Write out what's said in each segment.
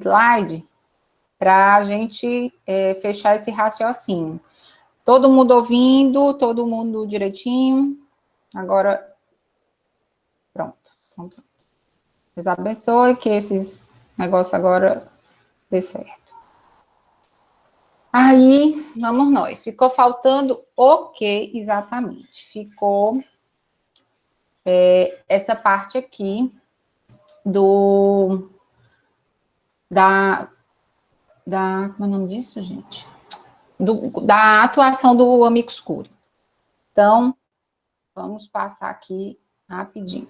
slide para a gente fechar esse raciocínio. Todo mundo ouvindo, todo mundo direitinho. Agora, pronto. Deus abençoe que esses negócios agora dê certo. Aí, vamos nós. Ficou faltando o que exatamente? Ficou essa parte aqui como é o nome disso, gente? Da atuação do amicus curiae. Então, vamos passar aqui rapidinho.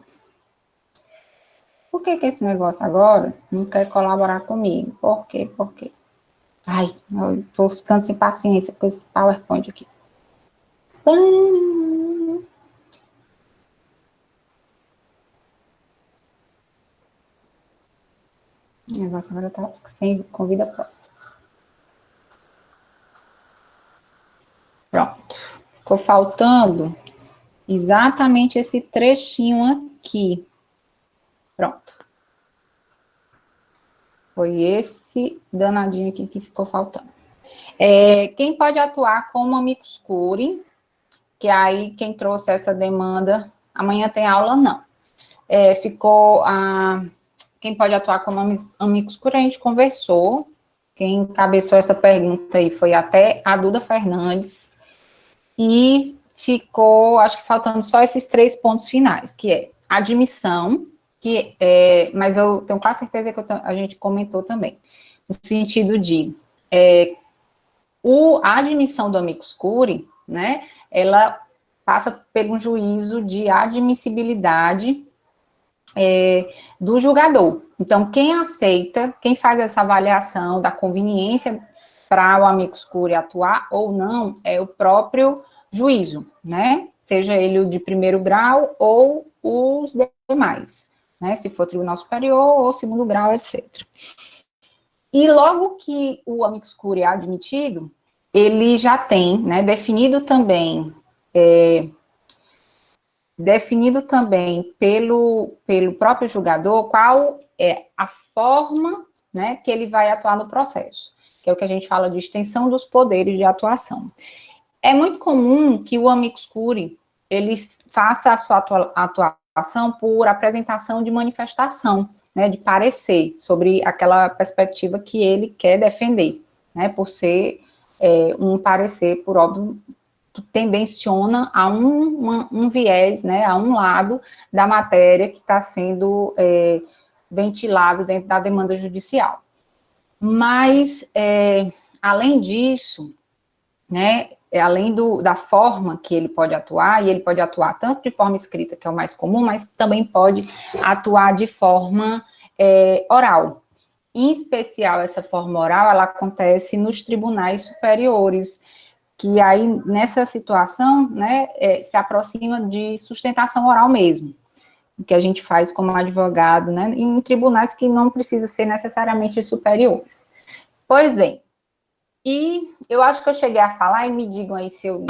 Por que esse negócio agora não quer colaborar comigo? Por quê? Por quê? Ai, eu tô ficando sem paciência com esse PowerPoint aqui. O negócio agora tá sem convida própria. Pronto. Ficou faltando exatamente esse trechinho aqui. Pronto. Foi esse danadinho aqui que ficou faltando. Quem pode atuar como amicus curiae, que aí quem trouxe essa demanda, amanhã tem aula, não. Quem pode atuar como amicus curiae, a gente conversou. Quem encabeçou essa pergunta aí foi até a Duda Fernandes. E ficou, acho que faltando só esses 3 pontos finais, que é admissão, mas eu tenho quase certeza que a gente comentou também, no sentido de a admissão do amicus curiae, né, ela passa por um juízo de admissibilidade do julgador. Então, quem faz essa avaliação da conveniência para o amicus curiae atuar ou não é o próprio juízo, né? Seja ele o de primeiro grau ou os demais, né? Se for tribunal superior ou segundo grau, etc. E logo que o amicus curiae é admitido, ele já tem, né, definido também pelo próprio julgador qual é a forma, né, que ele vai atuar no processo, que é o que a gente fala de extensão dos poderes de atuação. É muito comum que o amicus curiae, ele faça a sua atuação por apresentação de manifestação, né, de parecer sobre aquela perspectiva que ele quer defender, né, por ser um parecer, por óbvio, que tendenciona a um viés, né, a um lado da matéria que está sendo ventilado dentro da demanda judicial. Mas, além disso, né, além da forma que ele pode atuar, e ele pode atuar tanto de forma escrita, que é o mais comum, mas também pode atuar de forma oral. Em especial, essa forma oral, ela acontece nos tribunais superiores, que aí, nessa situação, né, se aproxima de sustentação oral mesmo, que a gente faz como advogado, né, em tribunais que não precisa ser necessariamente superiores. Pois bem, e eu acho que eu cheguei a falar, e me digam aí se eu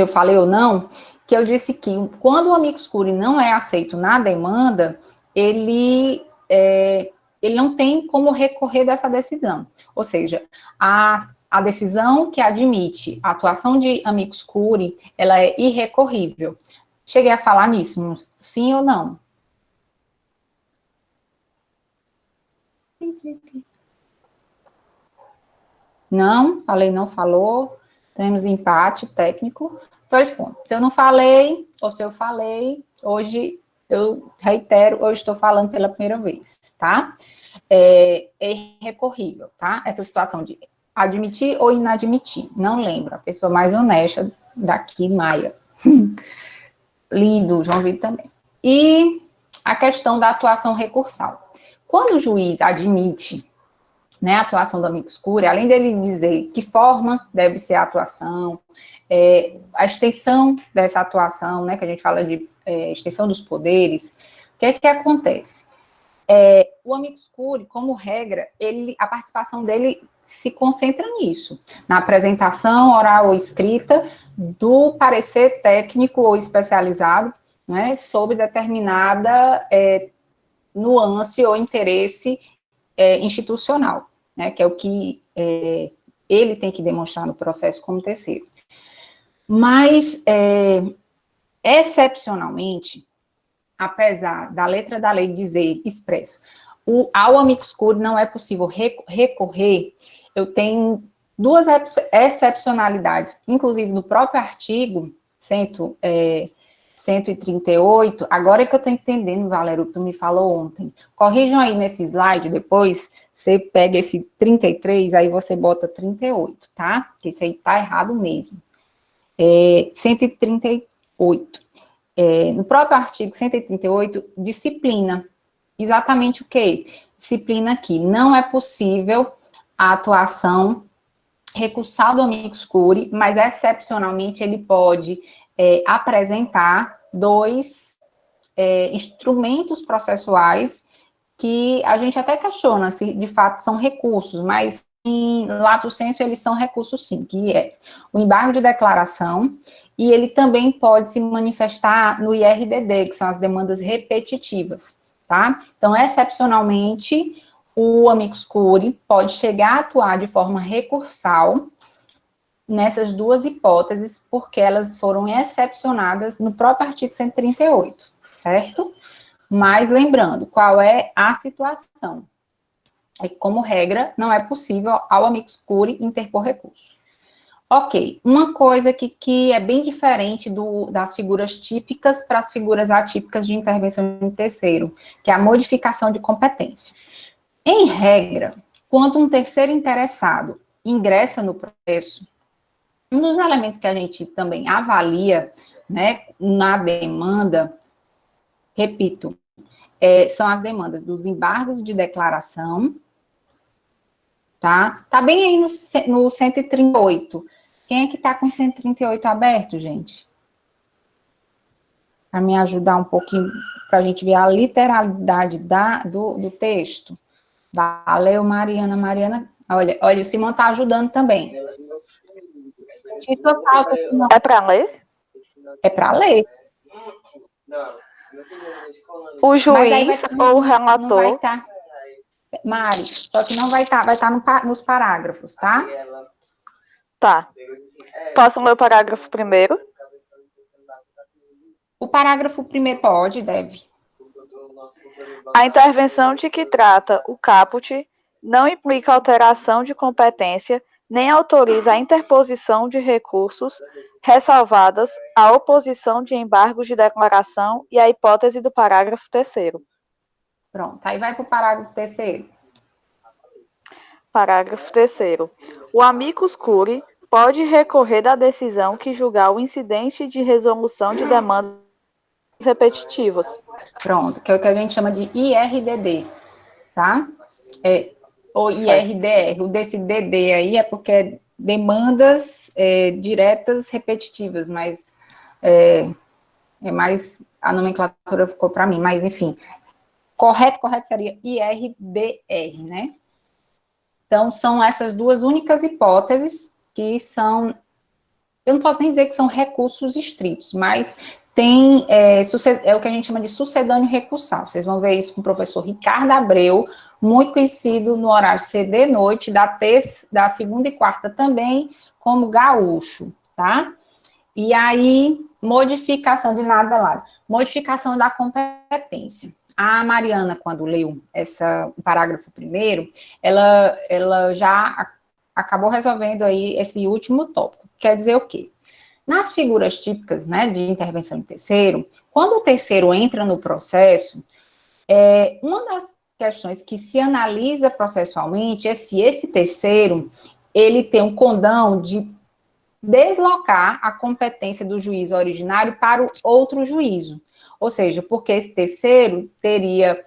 falei ou não, que eu disse que quando o amicus curiae não é aceito na demanda, ele não tem como recorrer dessa decisão. Ou seja, a decisão que admite a atuação de amicus curiae, ela é irrecorrível. Cheguei a falar nisso, sim ou não? Não, falei, não falou, temos empate técnico, 2 pontos. Se eu não falei, ou se eu falei, hoje eu reitero, eu estou falando pela primeira vez, tá? É irrecorrível, tá? Essa situação de admitir ou inadmitir, não lembro, a pessoa mais honesta daqui, Maia. Lindo, João Vitor também. E a questão da atuação recursal. Quando o juiz admite, né, a atuação do amicus curiae, além dele dizer que forma deve ser a atuação, a extensão dessa atuação, né, que a gente fala de extensão dos poderes, o que é que acontece? O amicus curiae, como regra, a participação dele se concentra nisso, na apresentação oral ou escrita do parecer técnico ou especializado, né, sobre determinada nuance ou interesse institucional, né, que é o que ele tem que demonstrar no processo como terceiro. Mas, excepcionalmente, apesar da letra da lei dizer expresso, ao amicus curiae não é possível recorrer, eu tenho duas excepcionalidades, inclusive no próprio artigo 138, agora é que eu estou entendendo, Valério, que tu me falou ontem. Corrijam aí nesse slide depois, você pega esse 33, aí você bota 38, tá? Porque isso aí tá errado mesmo. 138. No próprio artigo 138, disciplina. Exatamente o quê? Disciplina que não é possível a atuação recursal do amicus curiae, mas excepcionalmente ele pode apresentar dois instrumentos processuais que a gente até questiona se de fato são recursos, mas em lato sensu eles são recursos sim, que é o embargo de declaração, e ele também pode se manifestar no IRDD, que são as demandas repetitivas, tá? Então, excepcionalmente, o amicus curiae pode chegar a atuar de forma recursal nessas duas hipóteses, porque elas foram excepcionadas no próprio artigo 138, certo? Mas lembrando, qual é a situação? É que, como regra, não é possível ao amicus curiae interpor recurso. Ok, uma coisa que é bem diferente das figuras típicas para as figuras atípicas de intervenção em terceiro, que é a modificação de competência. Em regra, quando um terceiro interessado ingressa no processo, um dos elementos que a gente também avalia, né, na demanda, repito, são as demandas dos embargos de declaração, tá? Tá bem aí no 138. Quem é que tá com 138 aberto, gente? Para me ajudar um pouquinho, para a gente ver a literalidade do texto. Valeu, Mariana. Mariana, olha, o Simão tá ajudando também. É para ler? É para ler. O juiz ou o relator... Não vai estar. Mari, só que não vai estar, vai estar nos parágrafos, tá? Tá. Posso ler o parágrafo primeiro? O parágrafo primeiro pode, deve. A intervenção de que trata o caput não implica alteração de competência, nem autoriza a interposição de recursos, ressalvadas a oposição de embargos de declaração e a hipótese do parágrafo terceiro. Pronto, aí vai para o parágrafo terceiro. Parágrafo terceiro. O amicus curiae pode recorrer da decisão que julgar o incidente de resolução de demandas repetitivas. Pronto, que é o que a gente chama de IRDD, tá? Ou IRDR. O desse DD aí é porque é demandas diretas repetitivas, mas é mais, a nomenclatura ficou para mim, mas enfim, correto seria IRDR, né? Então, são essas duas únicas hipóteses que são, eu não posso nem dizer que são recursos estritos, mas tem, é o que a gente chama de sucedâneo recursal. Vocês vão ver isso com o professor Ricardo Abreu, muito conhecido no horário CD noite, da segunda e quarta também, como gaúcho, tá? E aí, modificação de nada lá, modificação da competência. A Mariana, quando leu o parágrafo primeiro, ela já acabou resolvendo aí esse último tópico. Quer dizer o quê? Nas figuras típicas, né, de intervenção em terceiro, quando o terceiro entra no processo, uma das questões que se analisa processualmente é se esse terceiro, ele tem um condão de deslocar a competência do juízo originário para o outro juízo. Ou seja, porque esse terceiro teria,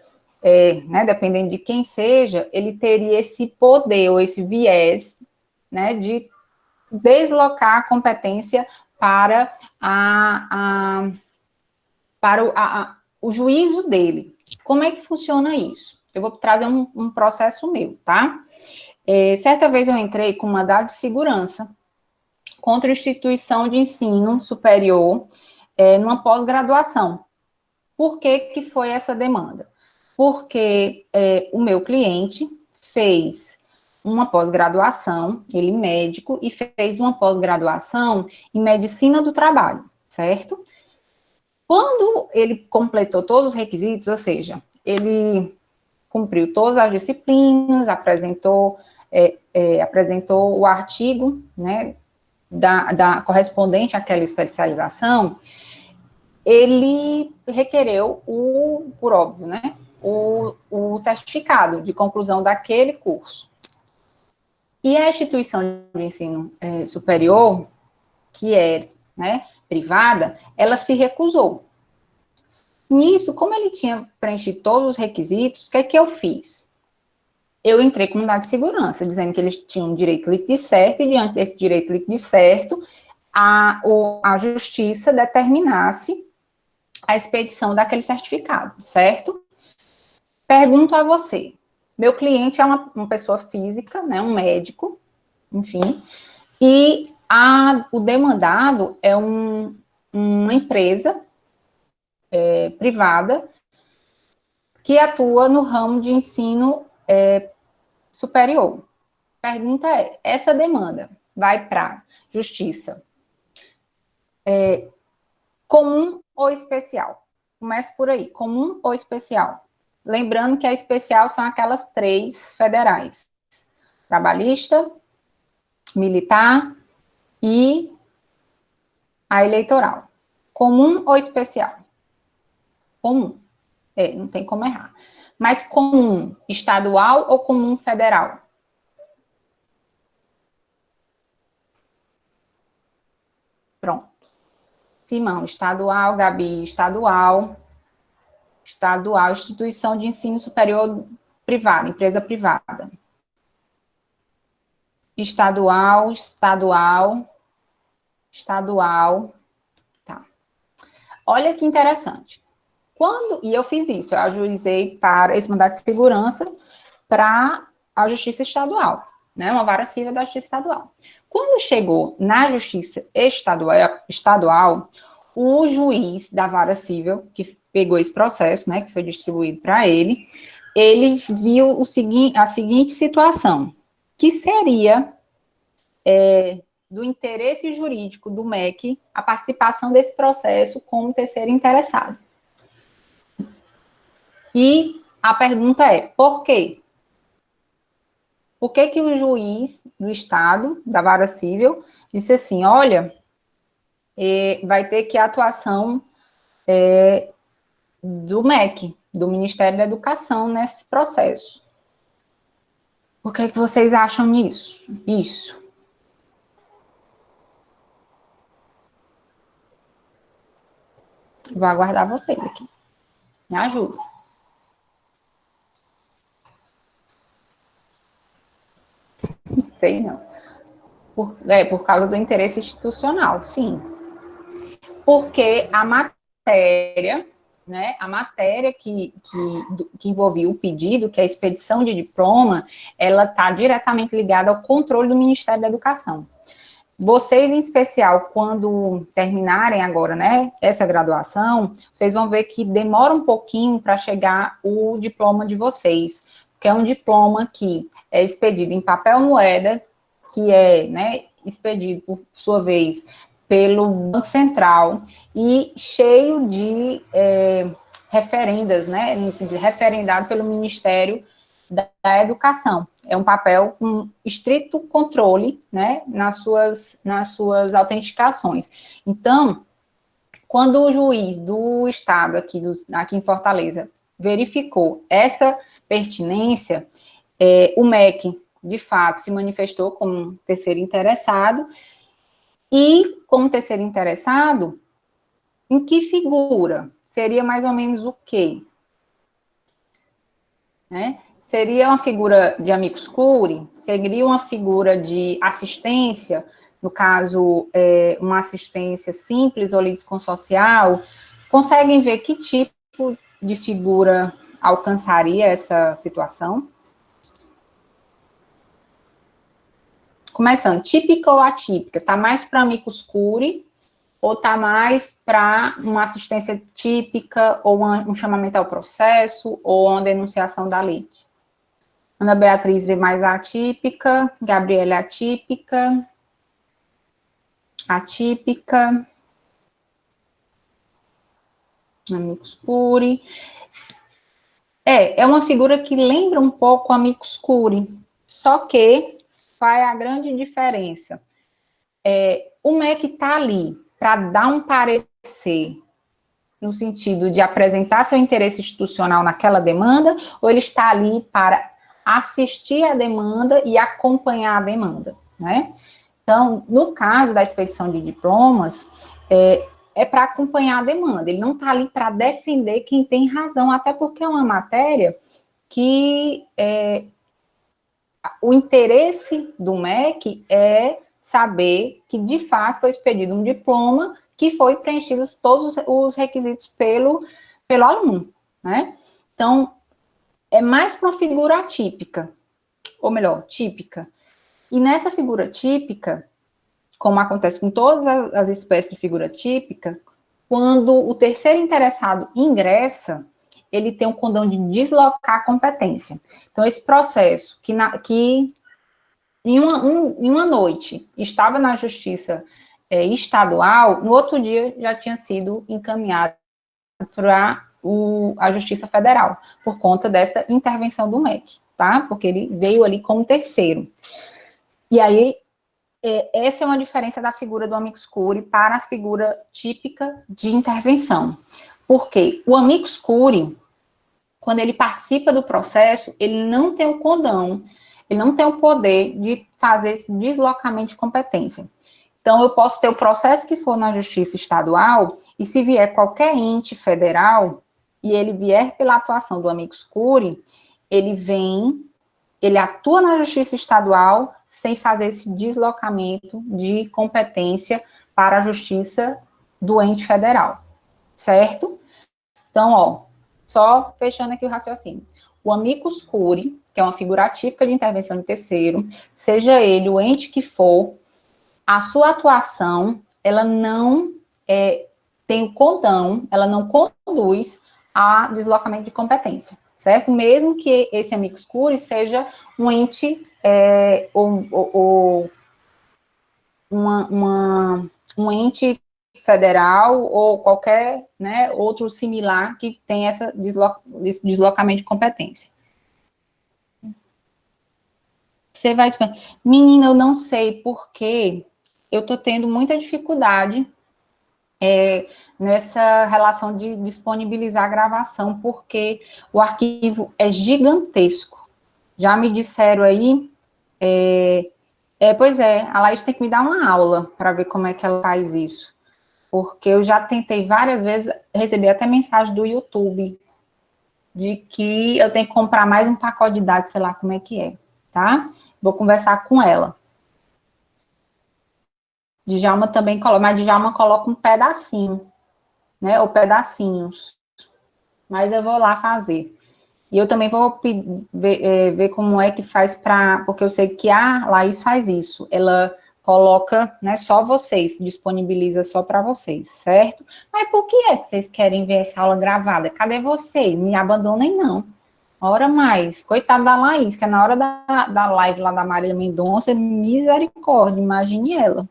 né, dependendo de quem seja, ele teria esse poder ou esse viés, né, de deslocar a competência para o juízo dele. Como é que funciona isso? Eu vou trazer um processo meu, tá? Certa vez eu entrei com mandado de segurança contra a instituição de ensino superior numa pós-graduação. Por que foi essa demanda? Porque o meu cliente, fez uma pós-graduação, ele médico, e fez uma pós-graduação em medicina do trabalho, certo? Quando ele completou todos os requisitos, ou seja, ele cumpriu todas as disciplinas, apresentou o artigo, né, da correspondente àquela especialização, ele requereu por óbvio, né, o certificado de conclusão daquele curso. E a instituição de ensino superior, que é, né, privada, ela se recusou. Nisso, como ele tinha preenchido todos os requisitos, o que é que eu fiz? Eu entrei com mandado de segurança, dizendo que eles tinham um direito líquido e certo, e diante desse direito líquido e certo, a justiça determinasse a expedição daquele certificado, certo? Pergunto a você, meu cliente é uma pessoa física, né, um médico, enfim, e o demandado é uma empresa privada que atua no ramo de ensino superior. Pergunta é, essa demanda vai para justiça comum ou especial? Comece por aí, comum ou especial? Lembrando que a especial são aquelas 3 federais: trabalhista, militar e a eleitoral. Comum ou especial? Comum. Não tem como errar. Mas comum estadual ou comum federal? Pronto. Simão, estadual. Gabi, estadual. Estadual, instituição de ensino superior privada, empresa privada. Estadual, estadual, estadual. Tá. Olha que interessante. E eu fiz isso, eu ajuizei para esse mandado de segurança para a Justiça Estadual, né, uma vara civil da Justiça Estadual. Quando chegou na Justiça Estadual, o juiz da vara civil, que pegou esse processo, né, que foi distribuído para ele viu a seguinte situação, que seria do interesse jurídico do MEC a participação desse processo como terceiro interessado. E a pergunta é, por quê? Por que o juiz do Estado, da vara civil, disse assim, olha, vai ter que a atuação do MEC, do Ministério da Educação, nesse processo? Por que vocês acham nisso? Isso. Vou aguardar vocês aqui. Me ajuda. Não sei, não. Por causa do interesse institucional, sim. Porque a matéria, né, a matéria que envolvia o pedido, que é a expedição de diploma, ela está diretamente ligada ao controle do Ministério da Educação. Vocês, em especial, quando terminarem agora, né, essa graduação, vocês vão ver que demora um pouquinho para chegar o diploma de vocês, que é um diploma que é expedido em papel moeda, que é, né, expedido, por sua vez, pelo Banco Central e cheio de referendas, né, referendado pelo Ministério da Educação. É um papel com estrito controle, né, nas suas autenticações. Então, quando o juiz do Estado, aqui em Fortaleza, verificou essa pertinência, o MEC, de fato, se manifestou como um terceiro interessado, e, como terceiro interessado, em que figura? Seria mais ou menos o quê? Né? Seria uma figura de amicus curiae? Seria uma figura de assistência, no caso, uma assistência simples ou litisconsocial? Conseguem ver que tipo de figura alcançaria essa situação? Começando, típica ou atípica? Está mais para amicus curiae ou está mais para uma assistência típica ou um chamamento ao processo ou uma denunciação da lei? Ana Beatriz vê mais atípica, Gabriela atípica, amicus curiae. É uma figura que lembra um pouco amicus curiae, só que qual é a grande diferença? O MEC está ali para dar um parecer no sentido de apresentar seu interesse institucional naquela demanda, ou ele está ali para assistir a demanda e acompanhar a demanda, né? Então, no caso da expedição de diplomas, é para acompanhar a demanda, ele não está ali para defender quem tem razão, até porque é uma matéria que o interesse do MEC é saber que, de fato, foi expedido um diploma que foi preenchidos todos os requisitos pelo aluno, né? Então, é mais para uma figura atípica, ou melhor, típica. E nessa figura típica, como acontece com todas as espécies de figura típica, quando o terceiro interessado ingressa, ele tem um condão de deslocar a competência. Então, esse processo que em uma noite estava na justiça estadual, no outro dia já tinha sido encaminhado para a Justiça Federal, por conta dessa intervenção do MEC, tá? Porque ele veio ali como terceiro. E aí, essa é uma diferença da figura do amicus curiae para a figura típica de intervenção. Porque o amicus curiae, quando ele participa do processo, ele não tem o condão, ele não tem o poder de fazer esse deslocamento de competência. Então, eu posso ter o processo que for na justiça estadual, e se vier qualquer ente federal, e ele vier pela atuação do amicus curiae, ele atua na justiça estadual sem fazer esse deslocamento de competência para a justiça do ente federal, certo? Então, só fechando aqui o raciocínio. O amicus curiae, que é uma figura atípica de intervenção de terceiro, seja ele o ente que for, a sua atuação, ela não tem o condão, ela não conduz a deslocamento de competência, certo? Mesmo que esse amicus curiae seja um ente um ente federal ou qualquer, né, outro similar que tem esse deslocamento de competência. Você vai explicar, menina, eu não sei porque eu estou tendo muita dificuldade nessa relação de disponibilizar a gravação, porque o arquivo é gigantesco. Já me disseram aí, pois é, a Laís tem que me dar uma aula para ver como é que ela faz isso. Porque eu já tentei várias vezes, receber até mensagem do YouTube, de que eu tenho que comprar mais um pacote de dados, sei lá como é que é, tá? Vou conversar com ela. Djalma também coloca, mas Djalma coloca um pedacinho, né, ou pedacinhos. Mas eu vou lá fazer. E eu também vou ver como é que faz porque eu sei que a Laís faz isso. Ela coloca, né, só vocês, disponibiliza só para vocês, certo? Mas por que é que vocês querem ver essa aula gravada? Cadê vocês? Me abandonem, não. Hora mais. Coitada da Laís, que é na hora da live lá da Marília Mendonça, misericórdia, imagine ela.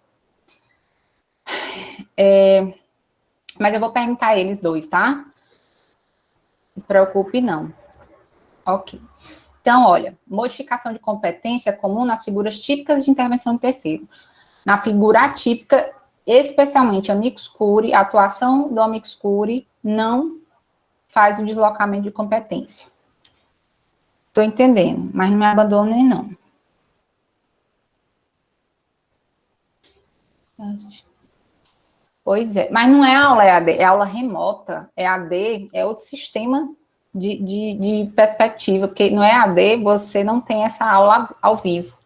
Mas eu vou perguntar a eles dois, tá? Não se preocupe, não. Ok. Então, olha, modificação de competência comum nas figuras típicas de intervenção de terceiro. Na figura atípica, especialmente amicus curiae, a atuação do amicus curiae não faz o deslocamento de competência. Estou entendendo, mas não me abandonem, não. Pois é, mas não é aula EAD, é aula remota. EAD é outro sistema de perspectiva, porque no EAD você não tem essa aula ao vivo,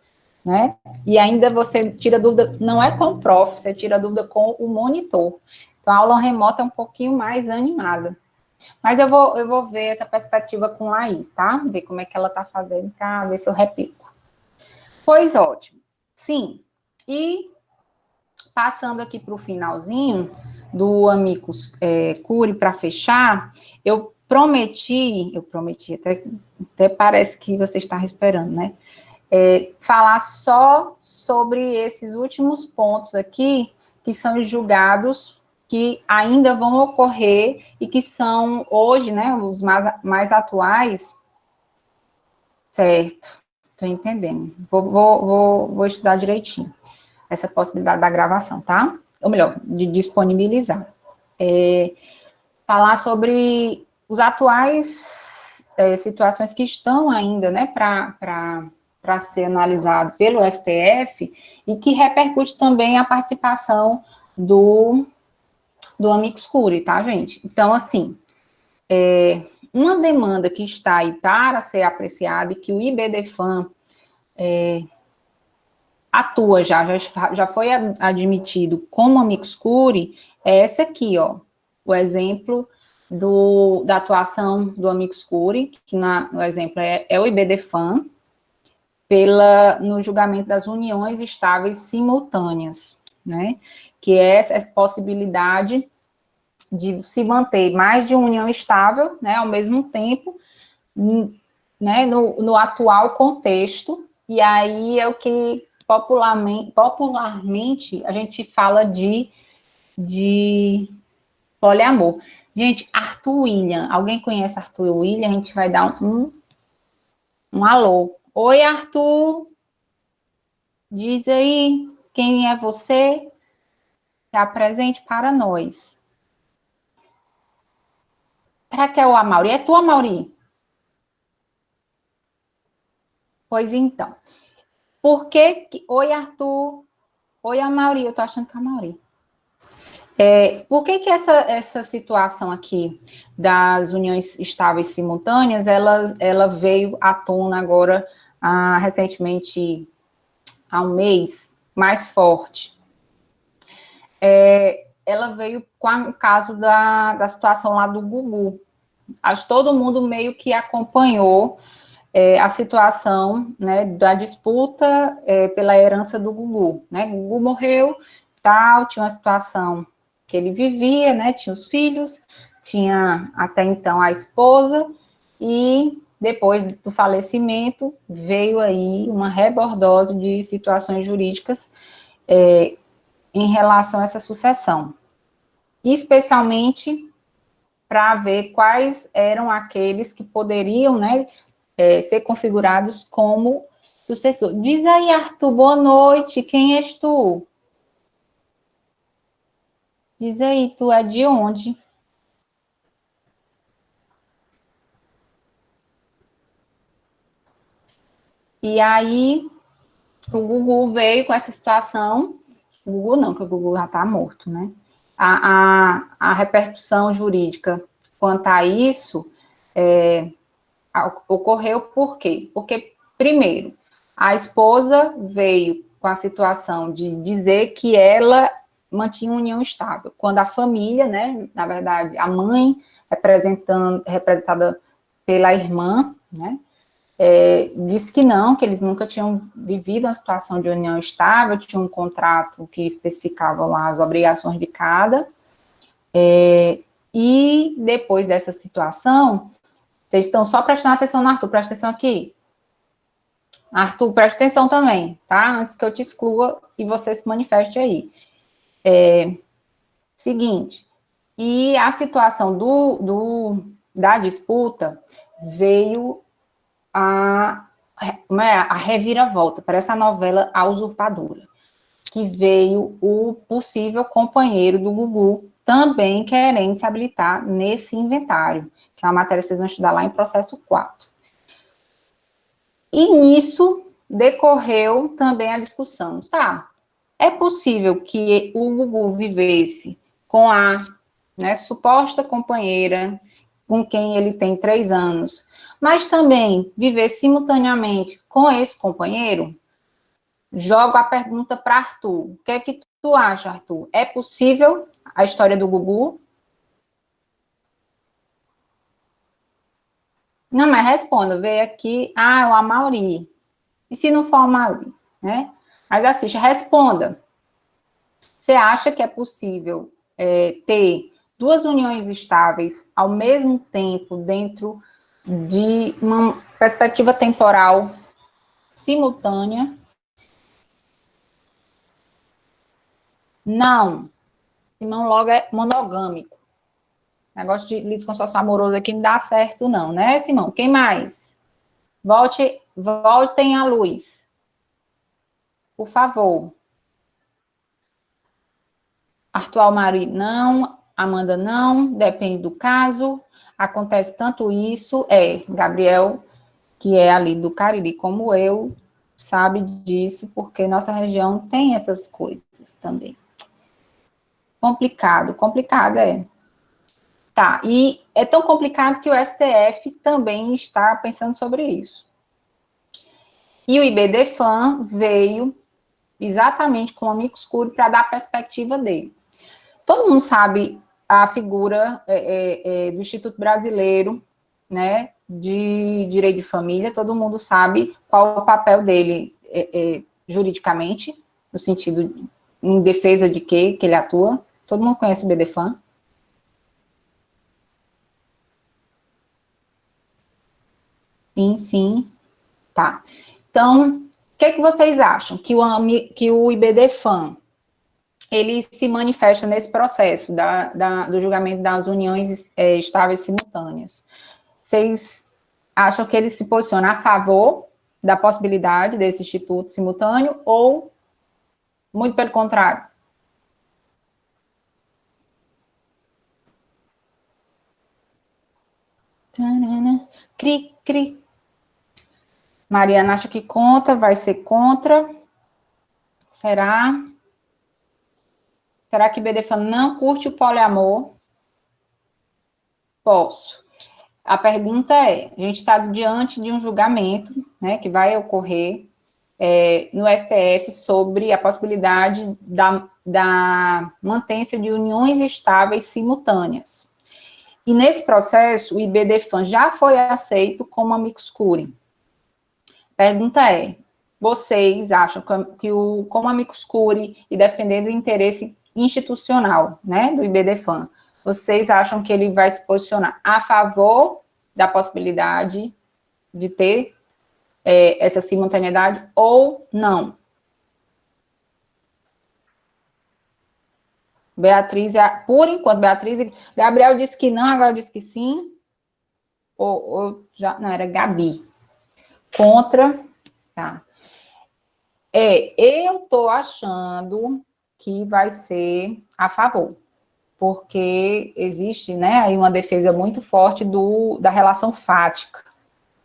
né? E ainda você tira dúvida, não é com o prof, você tira dúvida com o monitor. Então, a aula remota é um pouquinho mais animada. Mas eu vou ver essa perspectiva com a Laís, tá? Ver como é que ela tá fazendo, para ver se eu replico. Pois ótimo. Sim, e passando aqui para o finalzinho do amicus curiae para fechar, eu eu prometi, até parece que você está esperando, né? Falar só sobre esses últimos pontos aqui, que são os julgados que ainda vão ocorrer e que são hoje, né, os mais atuais, certo? Estou entendendo. Vou estudar direitinho essa possibilidade da gravação, tá? Ou melhor, de disponibilizar. Falar sobre os atuais situações que estão ainda, né, para ser analisado pelo STF e que repercute também a participação do amicus curiae, tá, gente? Então, assim, uma demanda que está aí para ser apreciada e que o IBDFAM atua já foi admitido como amicus curiae, é essa aqui, ó, o exemplo da atuação do amicus curiae, que no exemplo é o IBDFAM, no julgamento das uniões estáveis simultâneas, né, que é essa possibilidade de se manter mais de uma união estável, né, ao mesmo tempo, né, no atual contexto, e aí é o que popularmente a gente fala de poliamor. Gente, Arthur William, alguém conhece Arthur William? A gente vai dar um alô. Oi, Arthur, diz aí quem é você, se apresente para nós. Raquel Amauri, é tu, Amauri? Pois então. Por que... Oi, Arthur. Oi, Amauri, eu tô achando que é a Amauri. Por que essa situação aqui das uniões estáveis simultâneas, ela veio à tona agora, recentemente, há um mês, mais forte? Ela veio com o caso da situação lá do Gugu. Acho que todo mundo meio que acompanhou a situação, né, da disputa pela herança do Gugu, né? O Gugu morreu, tal, tinha uma situação que ele vivia, né? Tinha os filhos, tinha até então a esposa, e depois do falecimento veio aí uma rebordose de situações jurídicas em relação a essa sucessão, especialmente para ver quais eram aqueles que poderiam, né, ser configurados como sucessor. Diz aí, Arthur, boa noite, quem és tu? Diz aí, tu é de onde? E aí, o Gugu veio com essa situação, o Gugu não, que o Gugu já está morto, né? A repercussão jurídica quanto a isso ocorreu por quê? Porque, primeiro, a esposa veio com a situação de dizer que ela mantinha uma união estável, quando a família, né, na verdade, a mãe, representada pela irmã, né, disse que não, que eles nunca tinham vivido uma situação de união estável, tinha um contrato que especificava lá as obrigações de cada, e depois dessa situação, vocês estão só prestando atenção no Arthur, presta atenção aqui. Arthur, presta atenção também, tá? Antes que eu te exclua e você se manifeste aí. Seguinte, e a situação da disputa veio a reviravolta para essa novela A Usurpadora, que veio o possível companheiro do Gugu também querendo se habilitar nesse inventário, que é uma matéria que vocês vão estudar lá em processo 4. E nisso decorreu também a discussão. Tá, é possível que o Gugu vivesse com a, né, suposta companheira com quem ele tem 3 anos, mas também viver simultaneamente com esse companheiro? Jogo a pergunta para Arthur. O que é que tu acha, Arthur? É possível a história do Gugu? Não, mas responda. Veio aqui, é o Amauri. E se não for o Amauri, né? Mas assista, responda. Você acha que é possível ter duas uniões estáveis ao mesmo tempo dentro de uma perspectiva temporal simultânea? Não. Simão logo é monogâmico. Negócio de litisconsórcio amoroso aqui não dá certo não, né, Simão? Quem mais? Voltem à luz. Por favor. Arthur Almari, não. Amanda, não. Depende do caso. Acontece tanto isso. Gabriel, que é ali do Cariri, como eu, sabe disso, porque nossa região tem essas coisas também. Complicado, complicado, é. Tá, e é tão complicado que o STF também está pensando sobre isso. E o IBDFAN veio exatamente com o amicus curiae para dar a perspectiva dele. Todo mundo sabe a figura do Instituto Brasileiro, né, de Direito de Família, todo mundo sabe qual o papel dele juridicamente, no sentido, em defesa de que ele atua. Todo mundo conhece o IBDFAN? Sim, sim. Tá. Então, o que vocês acham? Que o IBDFAN, ele se manifesta nesse processo do julgamento das uniões estáveis simultâneas. Vocês acham que ele se posiciona a favor da possibilidade desse instituto simultâneo ou, muito pelo contrário? Cri, cri. Mariana acha que contra, vai ser contra. Será? Será que BDFAN não curte o poliamor? Posso. A pergunta é, a gente está diante de um julgamento, né, que vai ocorrer no STF sobre a possibilidade da mantença de uniões estáveis simultâneas. E nesse processo, o IBDFAN já foi aceito como amicus curiae. Pergunta é, vocês acham que como amicus curiae e defendendo o interesse institucional, né, do IBDFAN, vocês acham que ele vai se posicionar a favor da possibilidade de ter essa simultaneidade ou não? Beatriz, por enquanto, Gabriel disse que não, agora disse que sim. Ou já, não, era Gabi. Contra, tá. Eu tô achando que vai ser a favor, porque existe, né, aí uma defesa muito forte da relação fática.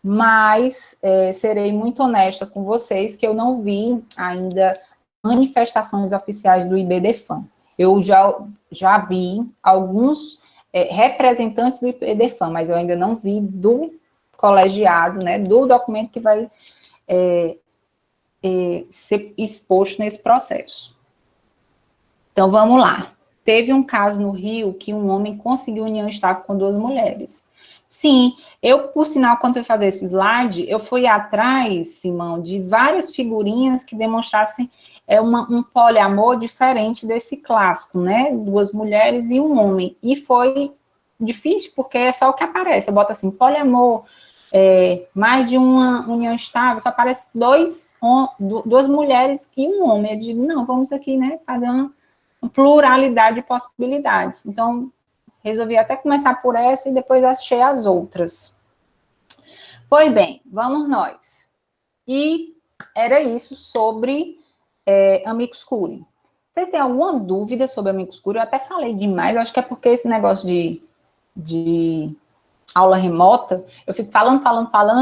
Mas serei muito honesta com vocês que eu não vi ainda manifestações oficiais do IBDFAN. Eu já vi alguns representantes do IBDFAN, mas eu ainda não vi do colegiado, né, do documento que vai ser exposto nesse processo. Então, vamos lá. Teve um caso no Rio que um homem conseguiu união estável com duas mulheres. Sim, por sinal, quando eu fazer esse slide, eu fui atrás, Simão, de várias figurinhas que demonstrassem um poliamor diferente desse clássico, né? Duas mulheres e um homem. E foi difícil, porque é só o que aparece. Eu boto assim, poliamor, mais de uma união estável, só aparece duas mulheres e um homem. Eu digo, não, vamos aqui, né, fazer uma pluralidade de possibilidades. Então, resolvi até começar por essa e depois achei as outras. Pois bem, vamos nós. E era isso sobre amicus curiae. Vocês têm alguma dúvida sobre amicus curiae? Eu até falei demais, eu acho que é porque esse negócio de aula remota, eu fico falando,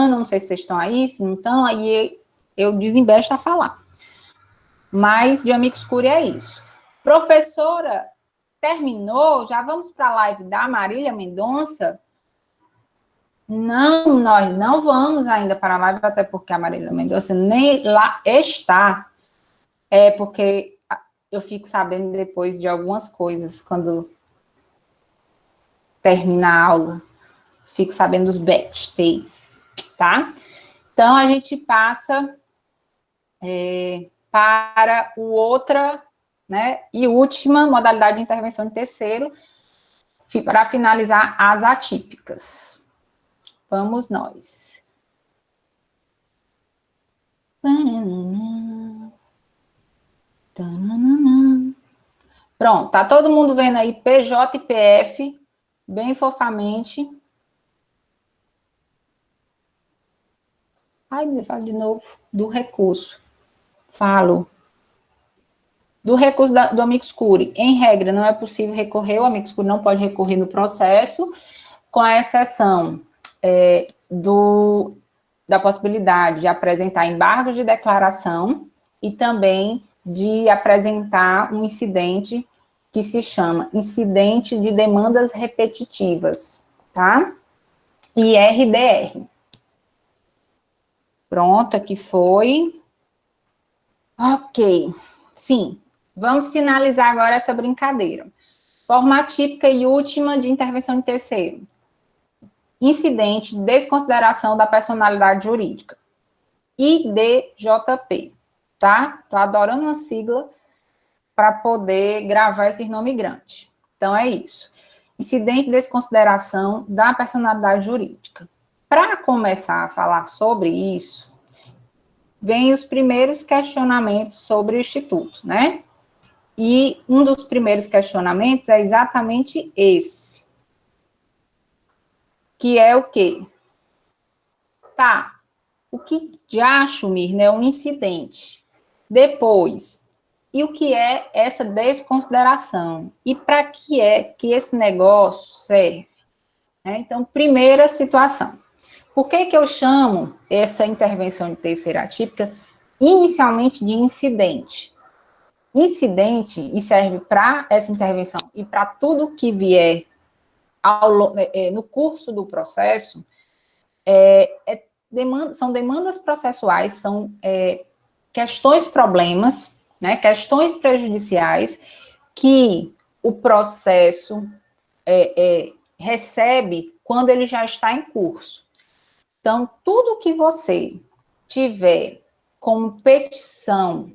não sei se vocês estão aí, se não estão, aí eu desembesto a falar. Mas de amicus curiae é isso. Professora, terminou? Já vamos para a live da Marília Mendonça? Não, nós não vamos ainda para a live, até porque a Marília Mendonça nem lá está. Porque eu fico sabendo depois de algumas coisas, quando termina a aula, fico sabendo dos backstage, tá? Então, a gente passa para outra, né, e última modalidade de intervenção de terceiro, para finalizar as atípicas. Vamos nós. Pronto, tá todo mundo vendo aí PJ e PF, bem fofamente. Ai, me fala de novo, do recurso. Falo. Do recurso do amicus curiae, em regra, não é possível recorrer, o amicus curiae não pode recorrer no processo, com a exceção da possibilidade de apresentar embargos de declaração e também de apresentar um incidente que se chama incidente de demandas repetitivas, tá? IRDR. Pronto, aqui foi. Ok, sim. Vamos finalizar agora essa brincadeira. Forma típica e última de intervenção de terceiro. Incidente de desconsideração da personalidade jurídica. IDJP, tá? Tô adorando uma sigla para poder gravar esses nomes grandes. Então, é isso. Incidente de desconsideração da personalidade jurídica. Para começar a falar sobre isso, vem os primeiros questionamentos sobre o Instituto, né? E um dos primeiros questionamentos é exatamente esse. Que é o quê? Tá, o que já, Mir, é um incidente? Depois, e o que é essa desconsideração? E para que é que esse negócio serve? Então, primeira situação. Por que eu chamo essa intervenção de terceira atípica inicialmente de incidente? Incidente, e serve para essa intervenção e para tudo que vier no curso do processo, são demandas processuais, são questões, problemas, né, questões prejudiciais que o processo recebe quando ele já está em curso. Então, tudo que você tiver como petição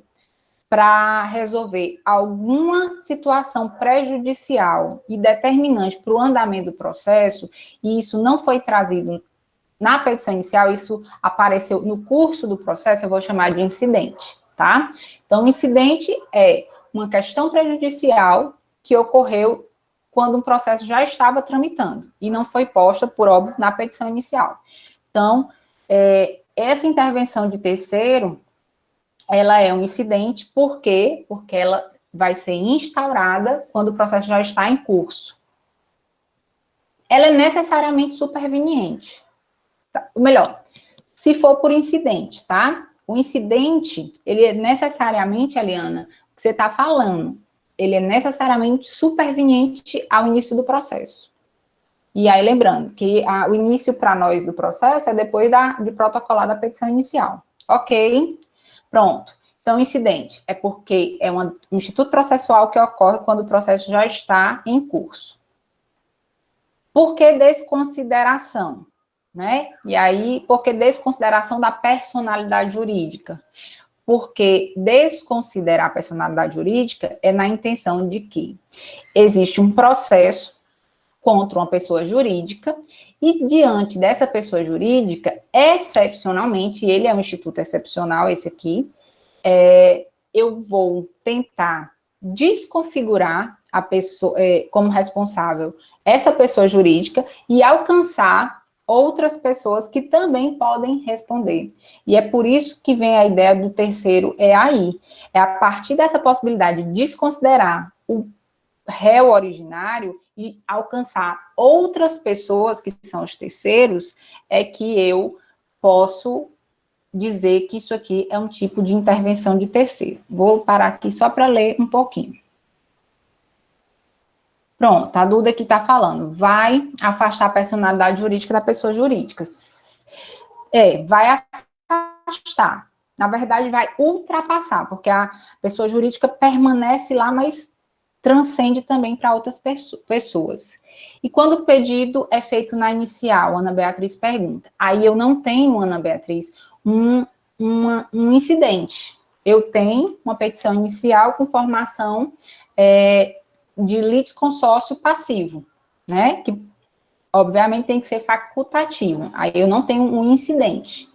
para resolver alguma situação prejudicial e determinante para o andamento do processo, e isso não foi trazido na petição inicial, isso apareceu no curso do processo, eu vou chamar de incidente, tá? Então, o incidente é uma questão prejudicial que ocorreu quando um processo já estava tramitando e não foi posta, por óbvio, na petição inicial. Então, essa intervenção de terceiro, ela é um incidente, por quê? Porque ela vai ser instaurada quando o processo já está em curso. Ela é necessariamente superveniente. Tá? Ou melhor, se for por incidente, tá? O incidente, ele é necessariamente, Eliana, o que você está falando, ele é necessariamente superveniente ao início do processo. E aí, lembrando que o início para nós do processo é depois de protocolar da petição inicial. Ok? Pronto. Então, incidente é porque é um instituto processual que ocorre quando o processo já está em curso. Por que desconsideração? Né? E aí, por que desconsideração da personalidade jurídica? Porque desconsiderar a personalidade jurídica é na intenção de que existe um processo contra uma pessoa jurídica e diante dessa pessoa jurídica, excepcionalmente, ele é um instituto excepcional, esse aqui, eu vou tentar desconfigurar a pessoa como responsável essa pessoa jurídica e alcançar outras pessoas que também podem responder. E é por isso que vem a ideia do terceiro EAI. É a partir dessa possibilidade de desconsiderar o réu originário e alcançar outras pessoas que são os terceiros, é que eu posso dizer que isso aqui é um tipo de intervenção de terceiro. Vou parar aqui só para ler um pouquinho. Pronto, a Duda aqui está falando, vai afastar a personalidade jurídica da pessoa jurídica. Vai afastar. Na verdade, vai ultrapassar, porque a pessoa jurídica permanece lá, mas transcende também para outras pessoas. E quando o pedido é feito na inicial, Ana Beatriz pergunta, aí eu não tenho, Ana Beatriz, um incidente. Eu tenho uma petição inicial com formação de litisconsórcio passivo. né? Que, obviamente, tem que ser facultativo. Aí eu não tenho um incidente.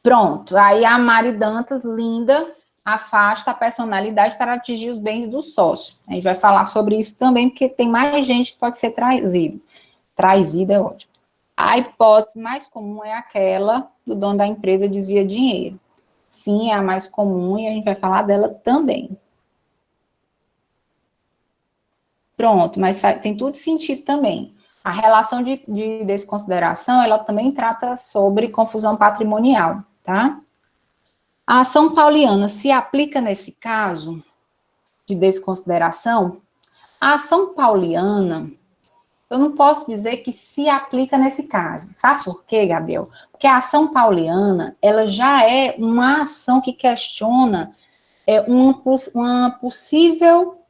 Pronto. Aí a Mari Dantas, linda, afasta a personalidade para atingir os bens do sócio. A gente vai falar sobre isso também, porque tem mais gente que pode ser trazido. Trazido é ótimo. A hipótese mais comum é aquela do dono da empresa desvia dinheiro. Sim, é a mais comum e a gente vai falar dela também. Pronto, mas tem tudo sentido também. A relação de desconsideração, ela também trata sobre confusão patrimonial, tá? A ação pauliana se aplica nesse caso de desconsideração? A ação pauliana, eu não posso dizer que se aplica nesse caso. Sabe por quê, Gabriel? Porque a ação pauliana, ela já é uma ação que questiona uma possível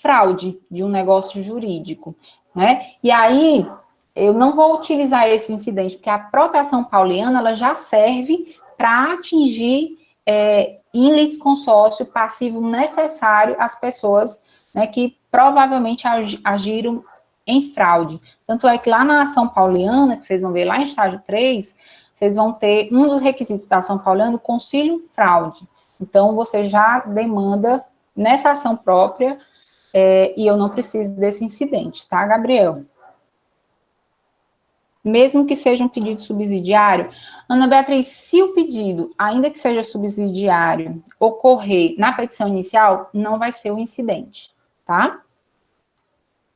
fraude de um negócio jurídico, né? E aí, eu não vou utilizar esse incidente, porque a própria ação pauliana, ela já serve para atingir em litisconsórcio passivo necessário às pessoas, né, que provavelmente agiram em fraude. Tanto é que lá na ação pauliana, que vocês vão ver lá em estágio 3, vocês vão ter um dos requisitos da ação pauliana, o concílio fraude. Então, você já demanda nessa ação própria, e eu não preciso desse incidente, tá, Gabriel? Mesmo que seja um pedido subsidiário, Ana Beatriz, se o pedido, ainda que seja subsidiário, ocorrer na petição inicial, não vai ser um incidente, tá?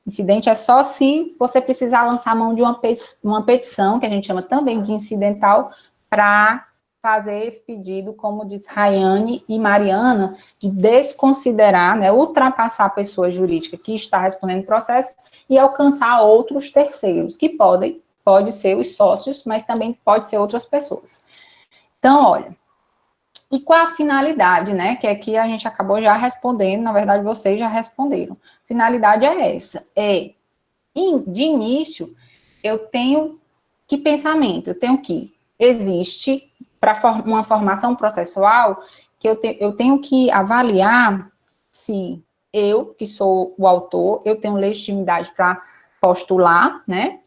Incidente é só se você precisar lançar a mão de uma petição, que a gente chama também de incidental, para fazer esse pedido, como diz Rayane e Mariana, de desconsiderar, né, ultrapassar a pessoa jurídica que está respondendo o processo e alcançar outros terceiros, que pode ser os sócios, mas também pode ser outras pessoas. Então, olha, e qual a finalidade, né, que aqui a gente acabou já respondendo, na verdade vocês já responderam. Finalidade é essa, de início, eu tenho que pensamento, eu tenho que, existe, para uma formação processual, que eu tenho que avaliar se eu, que sou o autor, eu tenho legitimidade para postular, né,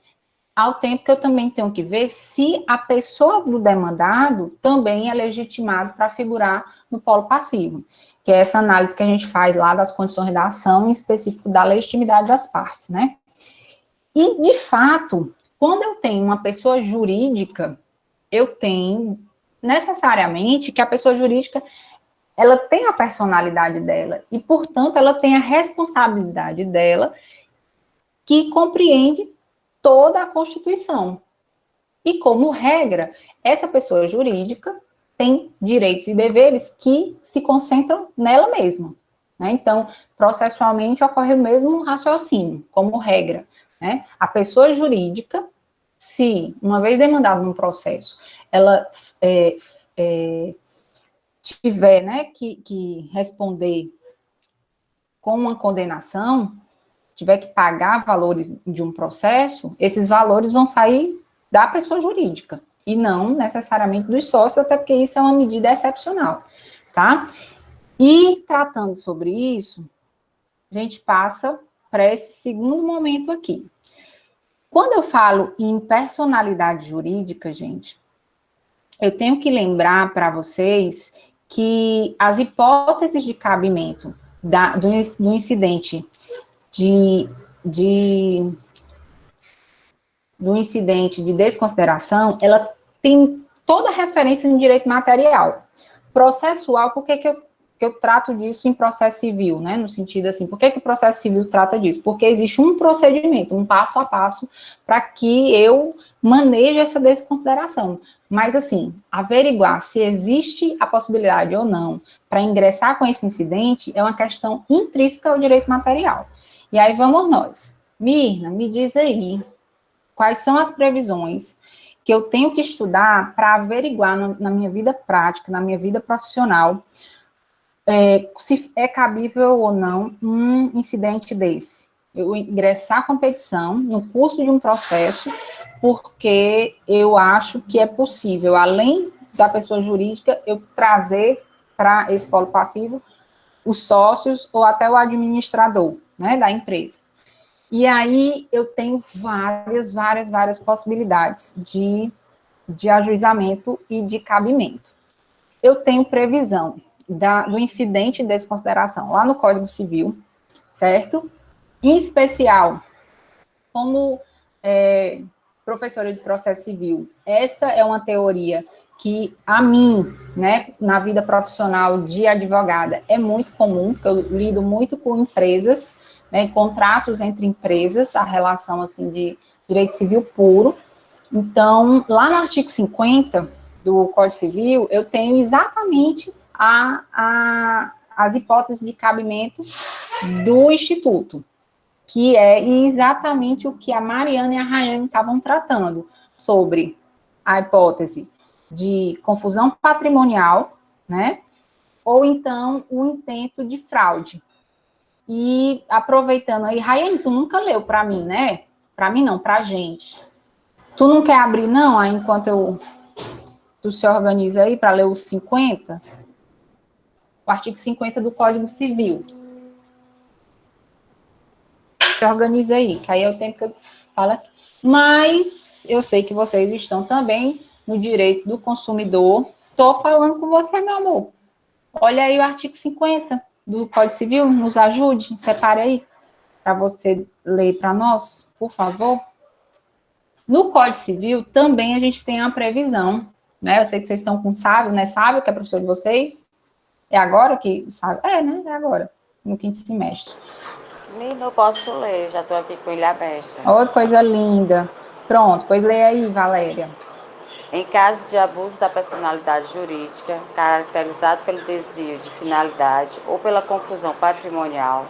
ao tempo que eu também tenho que ver se a pessoa do demandado também é legitimado para figurar no polo passivo, que é essa análise que a gente faz lá das condições da ação, em específico da legitimidade das partes, né? E, de fato, quando eu tenho uma pessoa jurídica, eu tenho necessariamente que a pessoa jurídica, ela tem a personalidade dela e, portanto, ela tem a responsabilidade dela que compreende toda a Constituição. E, como regra, essa pessoa jurídica tem direitos e deveres que se concentram nela mesma, né? Então, processualmente, ocorre o mesmo raciocínio, como regra, né? A pessoa jurídica, se, uma vez demandada num processo, ela tiver, né, que responder com uma condenação, tiver que pagar valores de um processo, esses valores vão sair da pessoa jurídica, e não necessariamente dos sócios, até porque isso é uma medida excepcional, tá? E tratando sobre isso, a gente passa para esse segundo momento aqui. Quando eu falo em personalidade jurídica, gente, eu tenho que lembrar para vocês que as hipóteses de cabimento do incidente do incidente de desconsideração, ela tem toda a referência no direito material. Processual, por que eu trato disso em processo civil, né? No sentido assim, por que o processo civil trata disso? Porque existe um procedimento, um passo a passo, para que eu maneje essa desconsideração. Mas, assim, averiguar se existe a possibilidade ou não para ingressar com esse incidente é uma questão intrínseca ao direito material. E aí vamos nós. Mirna, me diz aí, quais são as previsões que eu tenho que estudar para averiguar na minha vida prática, na minha vida profissional, se é cabível ou não um incidente desse. Eu ingressar com petição no curso de um processo, porque eu acho que é possível, além da pessoa jurídica, eu trazer para esse polo passivo os sócios ou até o administrador, né, da empresa. E aí eu tenho várias possibilidades de ajuizamento e de cabimento. Eu tenho previsão do incidente de desconsideração lá no Código Civil, certo? Em especial, como professora de processo civil, essa é uma teoria que a mim, né, na vida profissional de advogada, é muito comum, porque eu lido muito com empresas, né, contratos entre empresas, a relação, assim, de direito civil puro. Então, lá no artigo 50 do Código Civil, eu tenho exatamente as hipóteses de cabimento do Instituto, que é exatamente o que a Mariana e a Rayane estavam tratando, sobre a hipótese de confusão patrimonial, né? Ou então o intento de fraude. E aproveitando aí, Rayane, tu nunca leu para mim, né? Para mim não, para a gente. Tu não quer abrir, não, aí enquanto tu se organiza aí para ler os 50? O artigo 50 do Código Civil. Se organiza aí, que aí é o tempo que eu falo aqui. Mas eu sei que vocês estão também no direito do consumidor. Estou falando com você, meu amor. Olha aí o artigo 50 do Código Civil, nos ajude, separe aí, para você ler para nós, por favor. No Código Civil, também a gente tem a previsão, né? Eu sei que vocês estão com Sábio, né? Sábio, que é professor de vocês. É agora que sabe? É, né? É agora, no quinto semestre. Não posso ler, já estou aqui com ele aberto. Oh, coisa linda. Pronto, pois lê aí, Valéria. Em caso de abuso da personalidade jurídica, caracterizado pelo desvio de finalidade ou pela confusão patrimonial,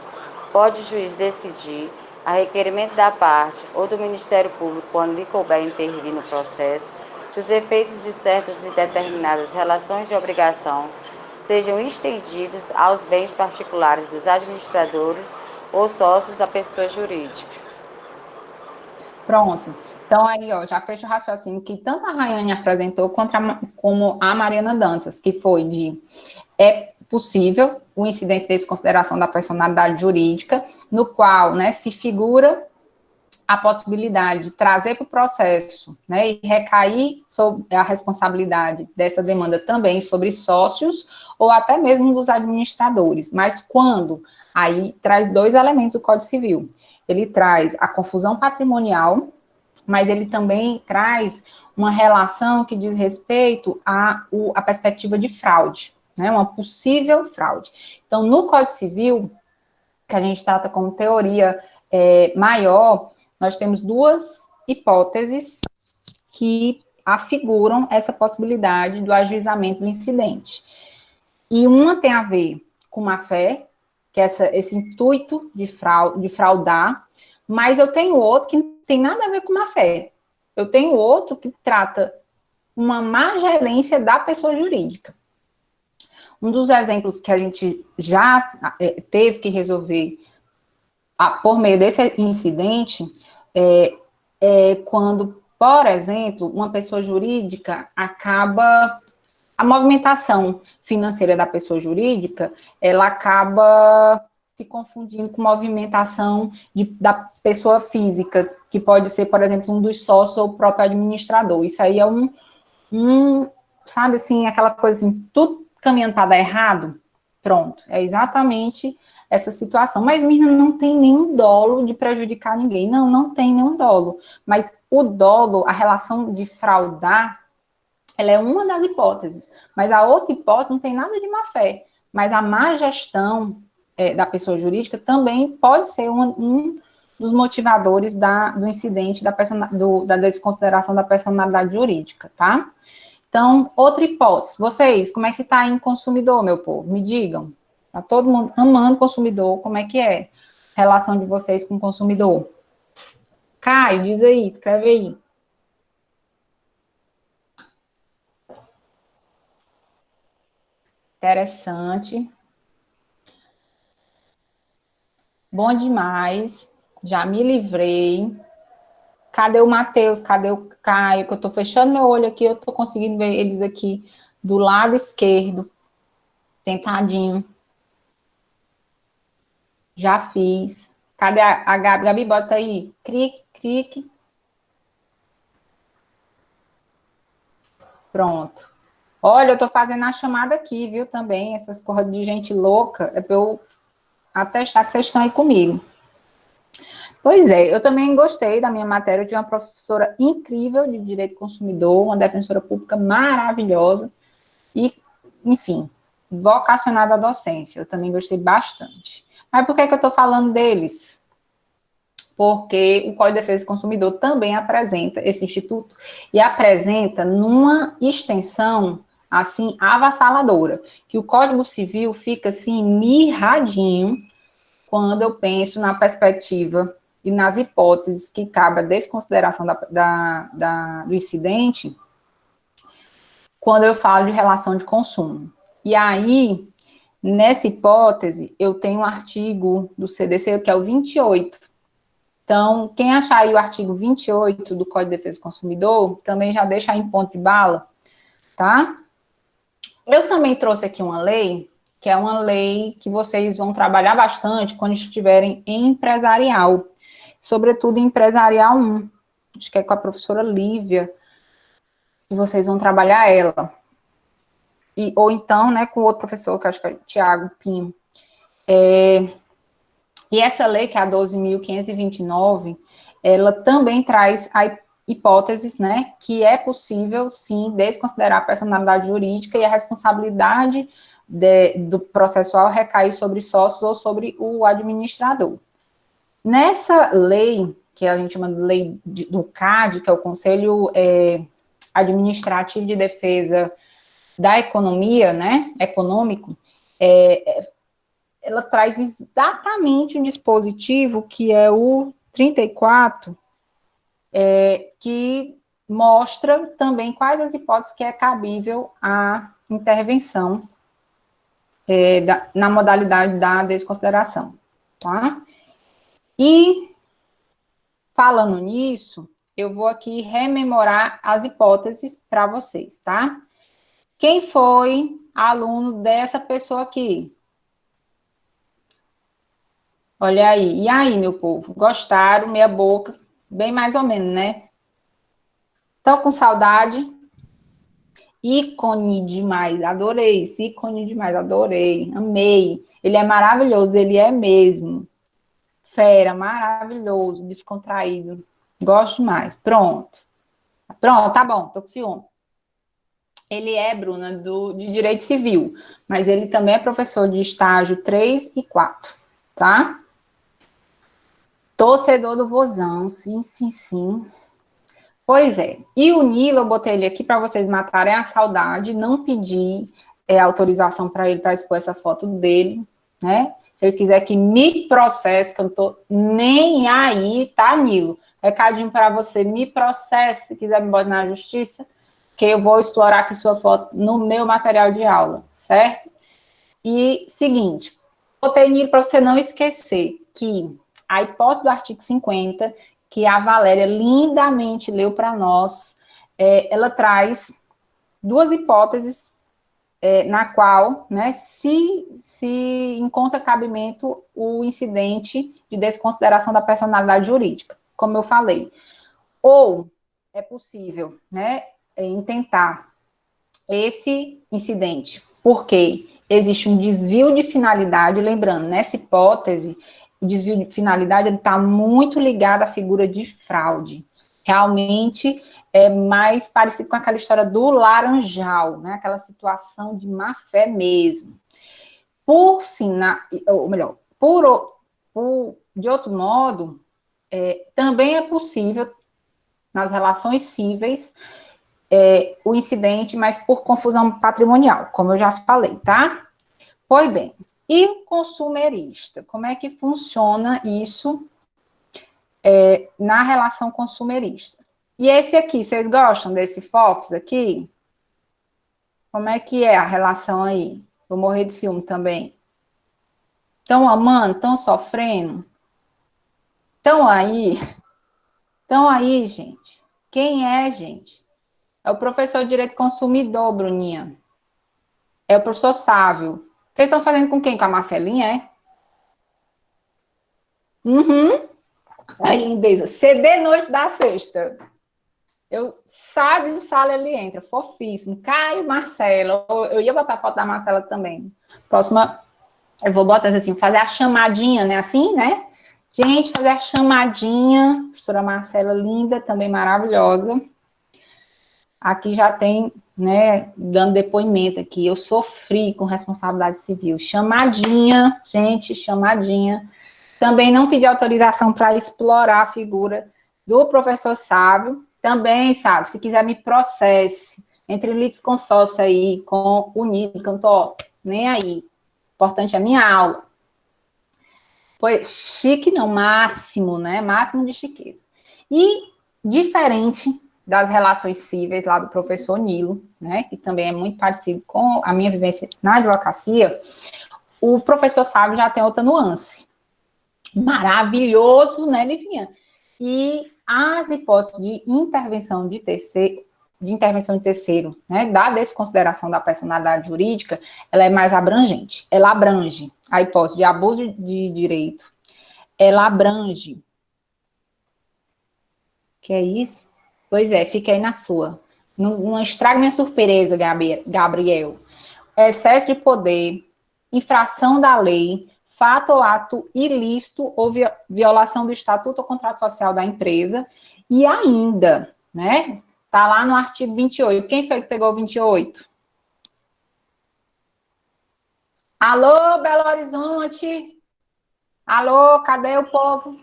pode o juiz decidir, a requerimento da parte ou do Ministério Público, quando lhe couber intervir no processo, que os efeitos de certas e determinadas relações de obrigação sejam estendidos aos bens particulares dos administradores ou sócios da pessoa jurídica. Pronto. Então, aí, ó, já fecha o raciocínio que tanto a Rayane apresentou como a Mariana Dantas, que foi de é possível o incidente de desconsideração da personalidade jurídica, no qual, né, se figura a possibilidade de trazer para o processo, né, e recair sobre a responsabilidade dessa demanda também sobre sócios ou até mesmo dos administradores. Mas quando, aí traz dois elementos do Código Civil. Ele traz a confusão patrimonial, mas ele também traz uma relação que diz respeito à perspectiva de fraude, né, uma possível fraude. Então, no Código Civil, que a gente trata como teoria maior, nós temos duas hipóteses que afiguram essa possibilidade do ajuizamento do incidente. E uma tem a ver com má-fé, que é esse intuito de fraudar, mas eu tenho outro que não tem nada a ver com má-fé. Eu tenho outro que trata uma má gerência da pessoa jurídica. Um dos exemplos que a gente já teve que resolver por meio desse incidente é quando, por exemplo, uma pessoa jurídica acaba... A movimentação financeira da pessoa jurídica, ela acaba se confundindo com movimentação da pessoa física, que pode ser, por exemplo, um dos sócios ou o próprio administrador. Isso aí é sabe assim, aquela coisa assim, tudo caminhando para dar errado? Pronto, é exatamente essa situação. Mas, menina, não tem nenhum dolo de prejudicar ninguém. Não, não tem nenhum dolo. Mas o dolo, a relação de fraudar, ela é uma das hipóteses, mas a outra hipótese não tem nada de má-fé, mas a má gestão da pessoa jurídica também pode ser um dos motivadores do incidente da desconsideração da personalidade jurídica, tá? Então, outra hipótese, vocês, como é que tá em consumidor, meu povo? Me digam, tá todo mundo amando consumidor, como é que é a relação de vocês com o consumidor? Caio, diz aí, escreve aí. Interessante. Bom demais. Já me livrei. Cadê o Matheus? Cadê o Caio? Que eu tô fechando meu olho aqui, eu tô conseguindo ver eles aqui do lado esquerdo. Sentadinho. Já fiz. Cadê a Gabi? Gabi, bota aí. Clique, clique. Pronto. Olha, eu tô fazendo a chamada aqui, viu, também. Essas coisas de gente louca. É pra eu atestar que vocês estão aí comigo. Pois é, eu também gostei da minha matéria. Eu tive uma professora incrível de Direito do Consumidor, uma defensora pública maravilhosa. E, enfim, vocacionada à docência. Eu também gostei bastante. Mas por que que eu tô falando deles? Porque o Código de Defesa do Consumidor também apresenta esse instituto e apresenta numa extensão assim avassaladora, que o Código Civil fica assim mirradinho quando eu penso na perspectiva e nas hipóteses que cabe a desconsideração do incidente, quando eu falo de relação de consumo. E aí, nessa hipótese, eu tenho um artigo do CDC, que é o 28. Então, quem achar aí o artigo 28 do Código de Defesa do Consumidor, também já deixa aí em ponto de bala, tá? Eu também trouxe aqui uma lei, que é uma lei que vocês vão trabalhar bastante quando estiverem em empresarial, sobretudo em empresarial 1, acho que é com a professora Lívia, que vocês vão trabalhar ela. Ou então, né, com outro professor, que acho que é o Tiago Pinho. E essa lei, que é a 12.529, ela também traz a hipóteses, né, que é possível, sim, desconsiderar a personalidade jurídica e a responsabilidade do processual recair sobre sócios ou sobre o administrador. Nessa lei, que a gente chama de lei do CAD, que é o Conselho Administrativo de Defesa da Economia, né, econômico, ela traz exatamente um dispositivo que é o 34, que mostra também quais as hipóteses que é cabível a intervenção na modalidade da desconsideração, tá? E, falando nisso, eu vou aqui rememorar as hipóteses para vocês, tá? Quem foi aluno dessa pessoa aqui? Olha aí. E aí, meu povo? Gostaram? Meia boca? Bem mais ou menos, né? Tô com saudade? Ícone demais. Adorei. Esse ícone demais. Adorei. Amei. Ele é maravilhoso. Ele é mesmo. Fera. Maravilhoso. Descontraído. Gosto demais. Pronto. Pronto, tá bom. Tô com ciúme. Ele é, Bruna, de Direito Civil. Mas ele também é professor de estágio 3 e 4. Tá? Torcedor do Vozão, sim, sim, sim. Pois é. E o Nilo, eu botei ele aqui para vocês matarem a saudade, não pedi autorização para ele para expor essa foto dele, né? Se ele quiser que me processe, que eu não tô nem aí, tá, Nilo? Recadinho para você, me processe, se quiser me botar na justiça, que eu vou explorar aqui sua foto no meu material de aula, certo? E, seguinte, botei, Nilo, para você não esquecer que a hipótese do artigo 50, que a Valéria lindamente leu para nós, ela traz duas hipóteses na qual, né, se encontra cabimento o incidente de desconsideração da personalidade jurídica, como eu falei. Ou é possível, né, intentar esse incidente, porque existe um desvio de finalidade, lembrando, nessa hipótese, o desvio de finalidade está muito ligado à figura de fraude. Realmente é mais parecido com aquela história do laranjal, né? Aquela situação de má fé mesmo. De outro modo, também é possível, nas relações cíveis, o incidente, mas por confusão patrimonial, como eu já falei, tá? Pois bem, e o consumerista? Como é que funciona isso na relação consumerista? E esse aqui, vocês gostam desse FOFs aqui? Como é que é a relação aí? Vou morrer de ciúme também. Estão amando? Estão sofrendo? Estão aí, gente. Quem é, gente? É o professor de Direito Consumidor, Bruninha. É o professor Sávio. Vocês estão fazendo com quem? Com a Marcelinha, é? Uhum. Ai, lindeza. CD Noite da Sexta. Eu saio de sala, ele entra. Fofíssimo. Caio, Marcela. Eu ia botar foto da Marcela também. Próxima, eu vou botar assim, fazer a chamadinha, né? Assim, né? Gente, fazer a chamadinha. Professora Marcela, linda, também maravilhosa. Aqui já tem, né, dando depoimento aqui. Eu sofri com responsabilidade civil. Chamadinha, gente, chamadinha. Também não pedi autorização para explorar a figura do professor Sávio. Também, sabe, se quiser me processe, entre litisconsórcio aí com o NID, que eu não tô nem aí. Importante é a minha aula. Pois, chique não, máximo, né? Máximo de chiqueza. E, diferente das relações cíveis lá do professor Nilo, né? Que também é muito parecido com a minha vivência na advocacia, o professor Sávio já tem outra nuance. Maravilhoso, né, Livinha? E as hipóteses de intervenção de terceiro, né, da desconsideração da personalidade jurídica, ela é mais abrangente. Ela abrange a hipótese de abuso de direito, ela abrange. Que é isso? Pois é, fica aí na sua. Não estrague minha surpresa, Gabriel. Excesso de poder, infração da lei, fato ou ato ilícito ou violação do estatuto ou contrato social da empresa, e ainda, né, tá lá no artigo 28. Quem foi que pegou o 28? Alô, Belo Horizonte? Alô, cadê o povo?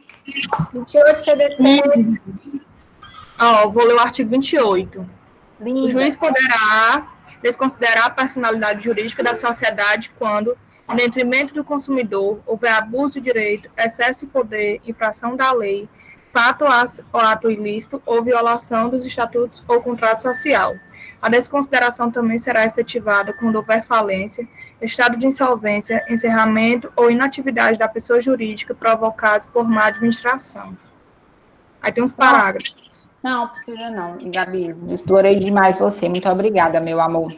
28 CDC. Vou ler o artigo 28. Linda. O juiz poderá desconsiderar a personalidade jurídica da sociedade quando, em detrimento do consumidor, houver abuso de direito, excesso de poder, infração da lei, fato ou ato ilícito ou violação dos estatutos ou contrato social. A desconsideração também será efetivada quando houver falência, estado de insolvência, encerramento ou inatividade da pessoa jurídica provocados por má administração. Aí tem uns parágrafos. Não, precisa não, Gabi. Explorei demais você. Muito obrigada, meu amor.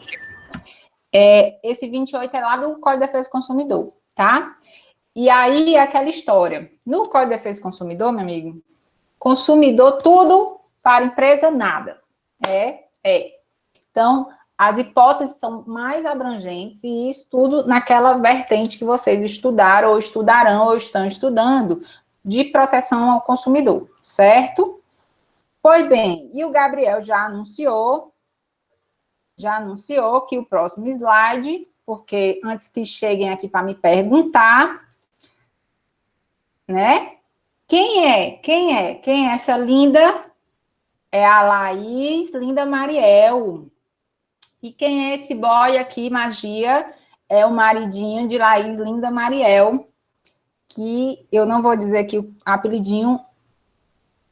Esse 28 é lá do Código de Defesa do Consumidor, tá? E aí, aquela história. No Código de Defesa do Consumidor, meu amigo, consumidor tudo, para empresa nada. Então, as hipóteses são mais abrangentes e isso tudo naquela vertente que vocês estudaram ou estudarão ou estão estudando de proteção ao consumidor, certo? Pois bem, e o Gabriel já anunciou que o próximo slide, porque antes que cheguem aqui para me perguntar, né? Quem é essa linda? É a Laís Linda Mariel. E quem é esse boy aqui, magia? É o maridinho de Laís Linda Mariel, que eu não vou dizer aqui o apelidinho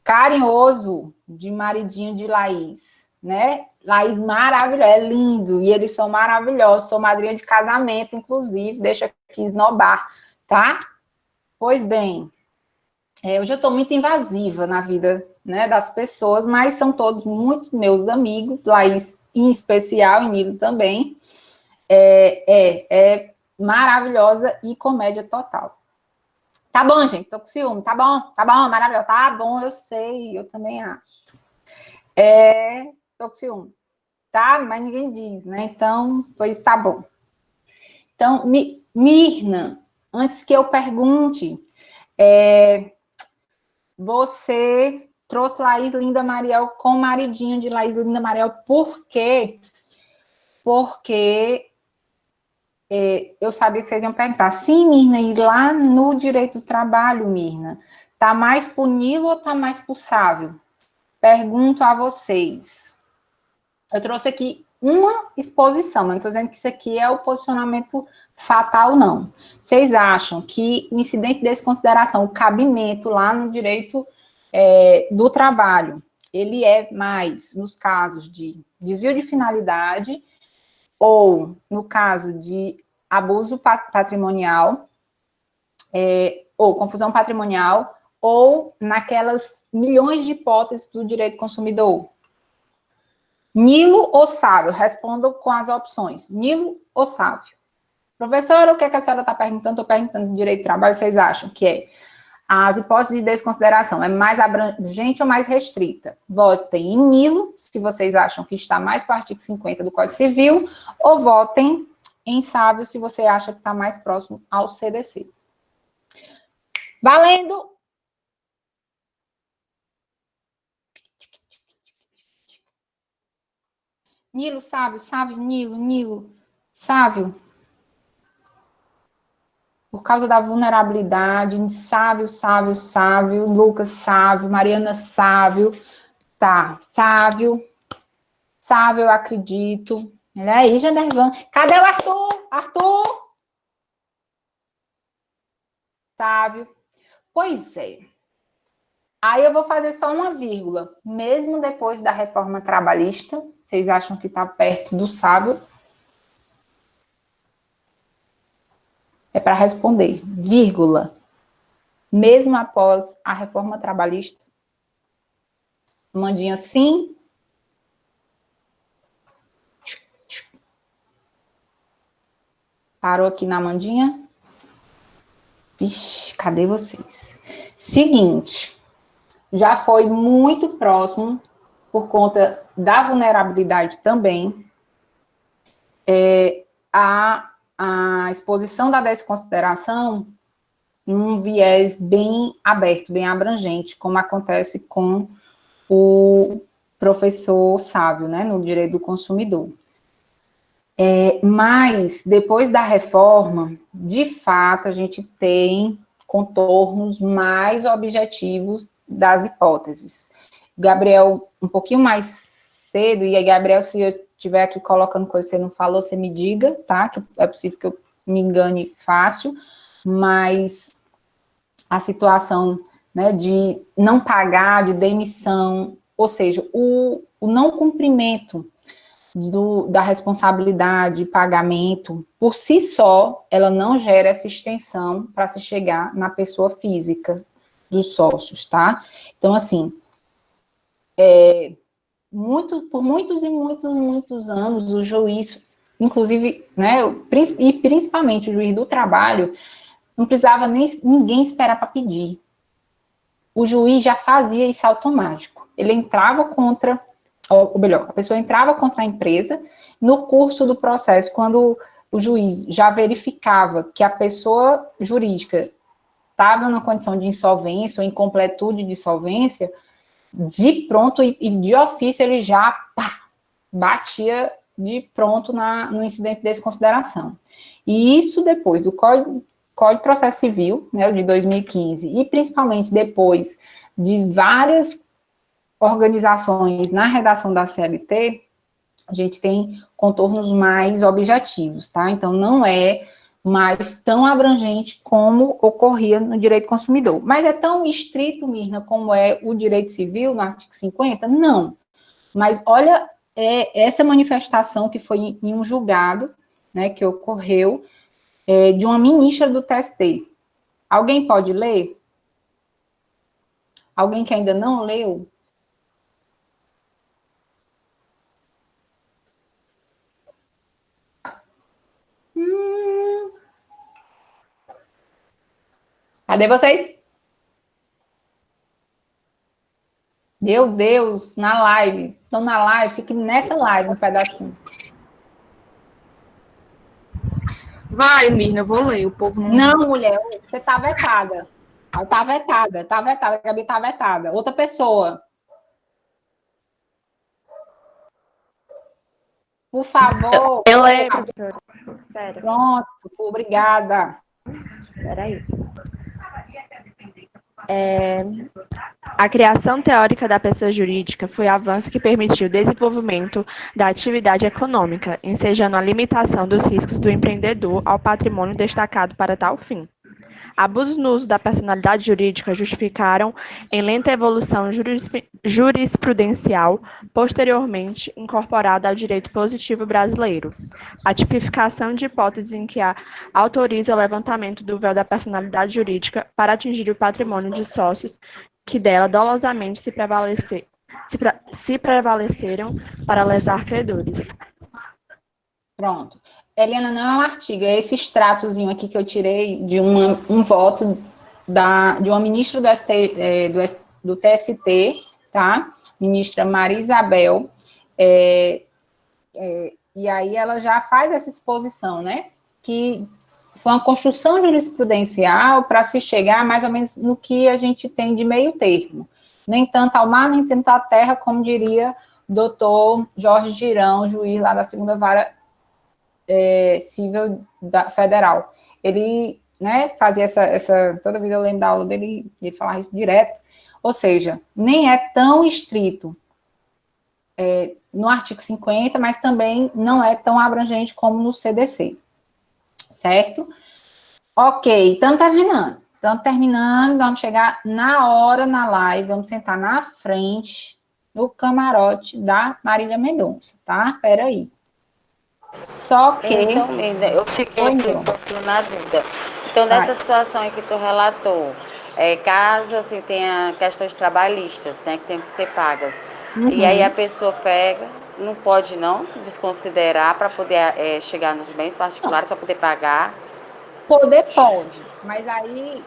carinhoso de maridinho de Laís, né? Laís maravilhosa, é lindo, e eles são maravilhosos, sou madrinha de casamento, inclusive, deixa aqui esnobar, tá? Pois bem, eu já estou muito invasiva na vida, né, das pessoas, mas são todos muito meus amigos, Laís em especial, e Nilo também, é maravilhosa e comédia total. Tá bom, gente, tô com ciúme, tá bom, maravilhoso, tá bom, eu sei, eu também acho. Tô com ciúme, tá? Mas ninguém diz, né? Então, pois tá bom. Então, Mirna, antes que eu pergunte, você trouxe Laís Linda Mariel com o maridinho de Laís Linda Mariel, por quê? Porque eu sabia que vocês iam perguntar. Sim, Mirna, e lá no direito do trabalho, Mirna, tá mais pro Nilo ou tá mais pro Sávio? Pergunto a vocês. Eu trouxe aqui uma exposição, mas não estou dizendo que isso aqui é o posicionamento fatal, não. Vocês acham que o incidente de desconsideração, o cabimento lá no direito do trabalho, ele é mais nos casos de desvio de finalidade ou no caso de abuso patrimonial, ou confusão patrimonial, ou naquelas milhões de hipóteses do direito consumidor? Nilo ou Sávio? Respondam com as opções. Nilo ou Sávio? Professora, o que a senhora está perguntando? Estou perguntando de direito do trabalho, vocês acham que é As hipóteses de desconsideração é mais abrangente ou mais restrita? Votem em Nilo, se vocês acham que está mais para o artigo 50 do Código Civil, ou votem em Sávio, se você acha que está mais próximo ao CDC. Valendo! Nilo, Sávio, Sávio, Nilo, Nilo, Sávio. Por causa da vulnerabilidade, Sávio, Sávio, Sávio, Lucas, Sávio, Mariana, Sávio, tá, Sávio, Sávio, eu acredito. Olha aí, Jandervan. Cadê o Arthur? Arthur? Sávio. Pois é. Aí eu vou fazer só uma vírgula. Mesmo depois da reforma trabalhista, vocês acham que está perto do Sávio? É para responder, vírgula, mesmo após a reforma trabalhista? Mandinha sim. Parou aqui na Mandinha? Ixi, cadê vocês? Seguinte, já foi muito próximo, por conta da vulnerabilidade também, a exposição da desconsideração em um viés bem aberto, bem abrangente, como acontece com o professor Sávio, né, no direito do consumidor. Mas, depois da reforma, de fato, a gente tem contornos mais objetivos das hipóteses. Gabriel, um pouquinho mais cedo, e aí, Gabriel, se eu estiver aqui colocando coisa que você não falou, você me diga, tá? Que é possível que eu me engane fácil, mas a situação, né, de não pagar, de demissão, ou seja, o não cumprimento da responsabilidade de pagamento, por si só, ela não gera essa extensão para se chegar na pessoa física dos sócios, tá? Então, assim, por muitos e muitos anos, o juiz, inclusive, né, e principalmente o juiz do trabalho, não precisava nem ninguém esperar para pedir. O juiz já fazia isso automático. Ele entrava contra, ou melhor, a pessoa entrava contra a empresa, no curso do processo, quando o juiz já verificava que a pessoa jurídica estava numa condição de insolvência ou incompletude de solvência, de pronto e de ofício ele já batia de pronto no incidente de desconsideração. E isso depois do Código de Processo Civil, né, o de 2015, e principalmente depois de várias organizações na redação da CLT, a gente tem contornos mais objetivos, tá? Então, não é mais tão abrangente como ocorria no direito consumidor. Mas é tão estrito, Mirna, como é o direito civil, no artigo 50? Não. Mas olha essa manifestação que foi em um julgado, né, que ocorreu, de uma ministra do TST. Alguém pode ler? Alguém que ainda não leu? Cadê vocês? Meu Deus, na live. Estão na live, fique nessa live um pedacinho. Vai, Mirna, eu vou ler, o povo não... Não, mulher, você tá vetada. Tá vetada, a Gabi tá vetada. Outra pessoa. Por favor. Eu leio, professora. Espera. Pronto, obrigada. Espera aí. A criação teórica da pessoa jurídica foi avanço que permitiu o desenvolvimento da atividade econômica, ensejando a limitação dos riscos do empreendedor ao patrimônio destacado para tal fim. Abusos no uso da personalidade jurídica justificaram em lenta evolução jurisprudencial, posteriormente incorporada ao direito positivo brasileiro. A tipificação de hipóteses em que autoriza o levantamento do véu da personalidade jurídica para atingir o patrimônio de sócios que dela dolosamente se prevaleceram para lesar credores. Pronto. Helena, não é um artigo, é esse extratozinho aqui que eu tirei de um voto de uma ministra do TST, tá? Ministra Maria Isabel, e aí ela já faz essa exposição, né? Que foi uma construção jurisprudencial para se chegar mais ou menos no que a gente tem de meio termo. Nem tanto ao mar, nem tanto à terra, como diria o doutor Jorge Girão, juiz lá da segunda vara civil federal. Ele, né, fazia toda vida eu lembro da aula dele, ele falava isso direto, ou seja, nem é tão estrito no artigo 50, mas também não é tão abrangente como no CDC, certo? Ok, estamos terminando, vamos chegar na hora na live, vamos sentar na frente, no camarote da Marília Mendonça, tá? Peraí. Só que... Então, eu fiquei aqui um pouquinho na dúvida. Então, nessa situação aí que tu relatou, caso, assim, tenha questões trabalhistas, né, que tem que ser pagas, e aí a pessoa pega, não pode, não, desconsiderar para poder chegar nos bens particulares, para poder pagar? Poder pode, mas aí,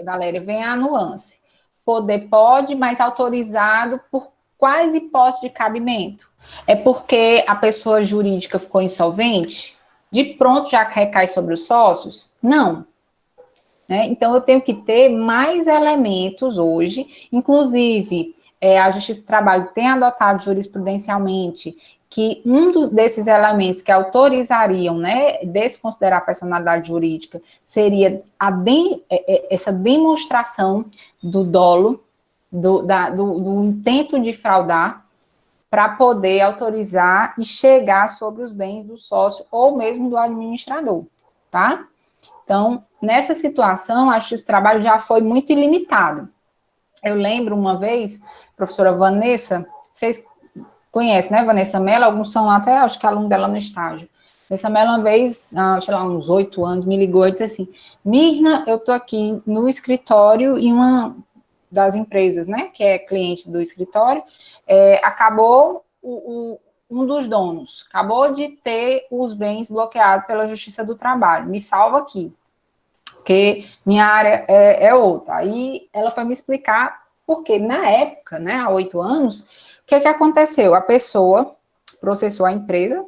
Valéria, vem a nuance. Poder pode, mas autorizado por quais hipóteses de cabimento? É porque a pessoa jurídica ficou insolvente? De pronto já recai sobre os sócios? Não. Né? Então, eu tenho que ter mais elementos hoje, inclusive, a Justiça do Trabalho tem adotado jurisprudencialmente que desses elementos que autorizariam, né, desconsiderar a personalidade jurídica seria essa demonstração do dolo, do intento de fraudar, para poder autorizar e chegar sobre os bens do sócio ou mesmo do administrador, tá? Então, nessa situação, a Justiça do Trabalho já foi muito ilimitado. Eu lembro uma vez, professora Vanessa, vocês conhecem, né, Vanessa Mello? Alguns são até, acho que aluno dela no estágio. Vanessa Mello, uma vez, sei lá, uns 8 anos, me ligou e disse assim, Mirna, eu tô aqui no escritório e uma das empresas, né, que é cliente do escritório, acabou um dos donos, acabou de ter os bens bloqueados pela Justiça do Trabalho, me salva aqui, porque minha área é outra. Aí ela foi me explicar, porque na época, né, há 8 anos, o que aconteceu? A pessoa processou a empresa,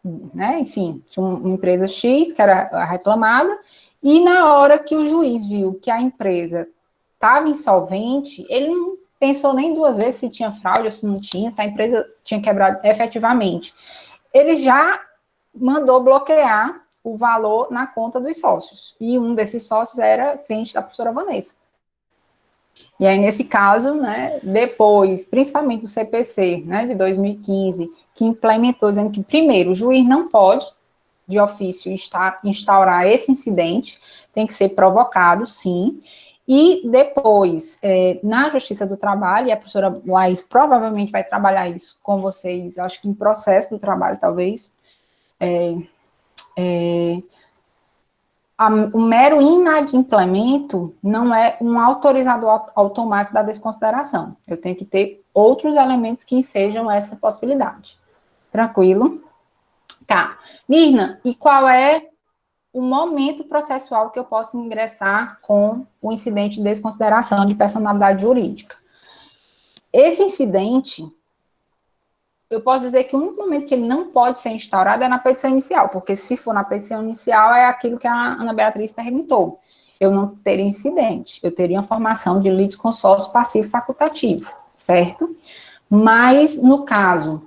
né, enfim, tinha uma empresa X, que era reclamada, e na hora que o juiz viu que a empresa estava insolvente, ele não pensou nem 2 vezes se tinha fraude ou se não tinha, se a empresa tinha quebrado efetivamente. Ele já mandou bloquear o valor na conta dos sócios. E um desses sócios era cliente da professora Vanessa. E aí, nesse caso, né, depois, principalmente do CPC, né, de 2015, que implementou, dizendo que, primeiro, o juiz não pode, de ofício, instaurar esse incidente, tem que ser provocado, sim. E depois, na Justiça do Trabalho, e a professora Laís provavelmente vai trabalhar isso com vocês, acho que em processo do trabalho, talvez, o mero inadimplemento não é um autorizador automático da desconsideração. Eu tenho que ter outros elementos que sejam essa possibilidade. Tranquilo? Tá. Mirna, e qual é o momento processual que eu posso ingressar com o incidente de desconsideração de personalidade jurídica? Esse incidente, eu posso dizer que o único momento que ele não pode ser instaurado é na petição inicial, porque se for na petição inicial é aquilo que a Ana Beatriz perguntou. Eu não teria incidente, eu teria uma formação de litisconsórcio passivo facultativo, certo? Mas no caso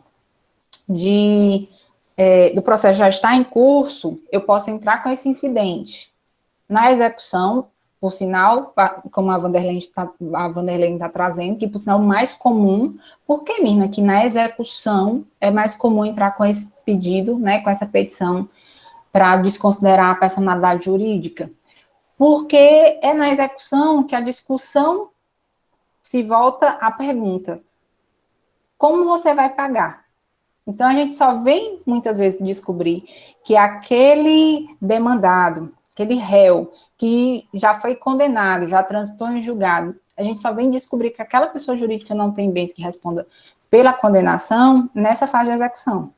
do processo já estar em curso, eu posso entrar com esse incidente na execução, por sinal, como a Vanderlei está trazendo, que por sinal mais comum, por que, Mirna, que na execução é mais comum entrar com esse pedido, né, com essa petição para desconsiderar a personalidade jurídica? Porque é na execução que a discussão se volta à pergunta, como você vai pagar? Então, a gente só vem, muitas vezes, descobrir que aquele demandado, aquele réu, que já foi condenado, já transitou em julgado, a gente só vem descobrir que aquela pessoa jurídica não tem bens que responda pela condenação nessa fase de execução.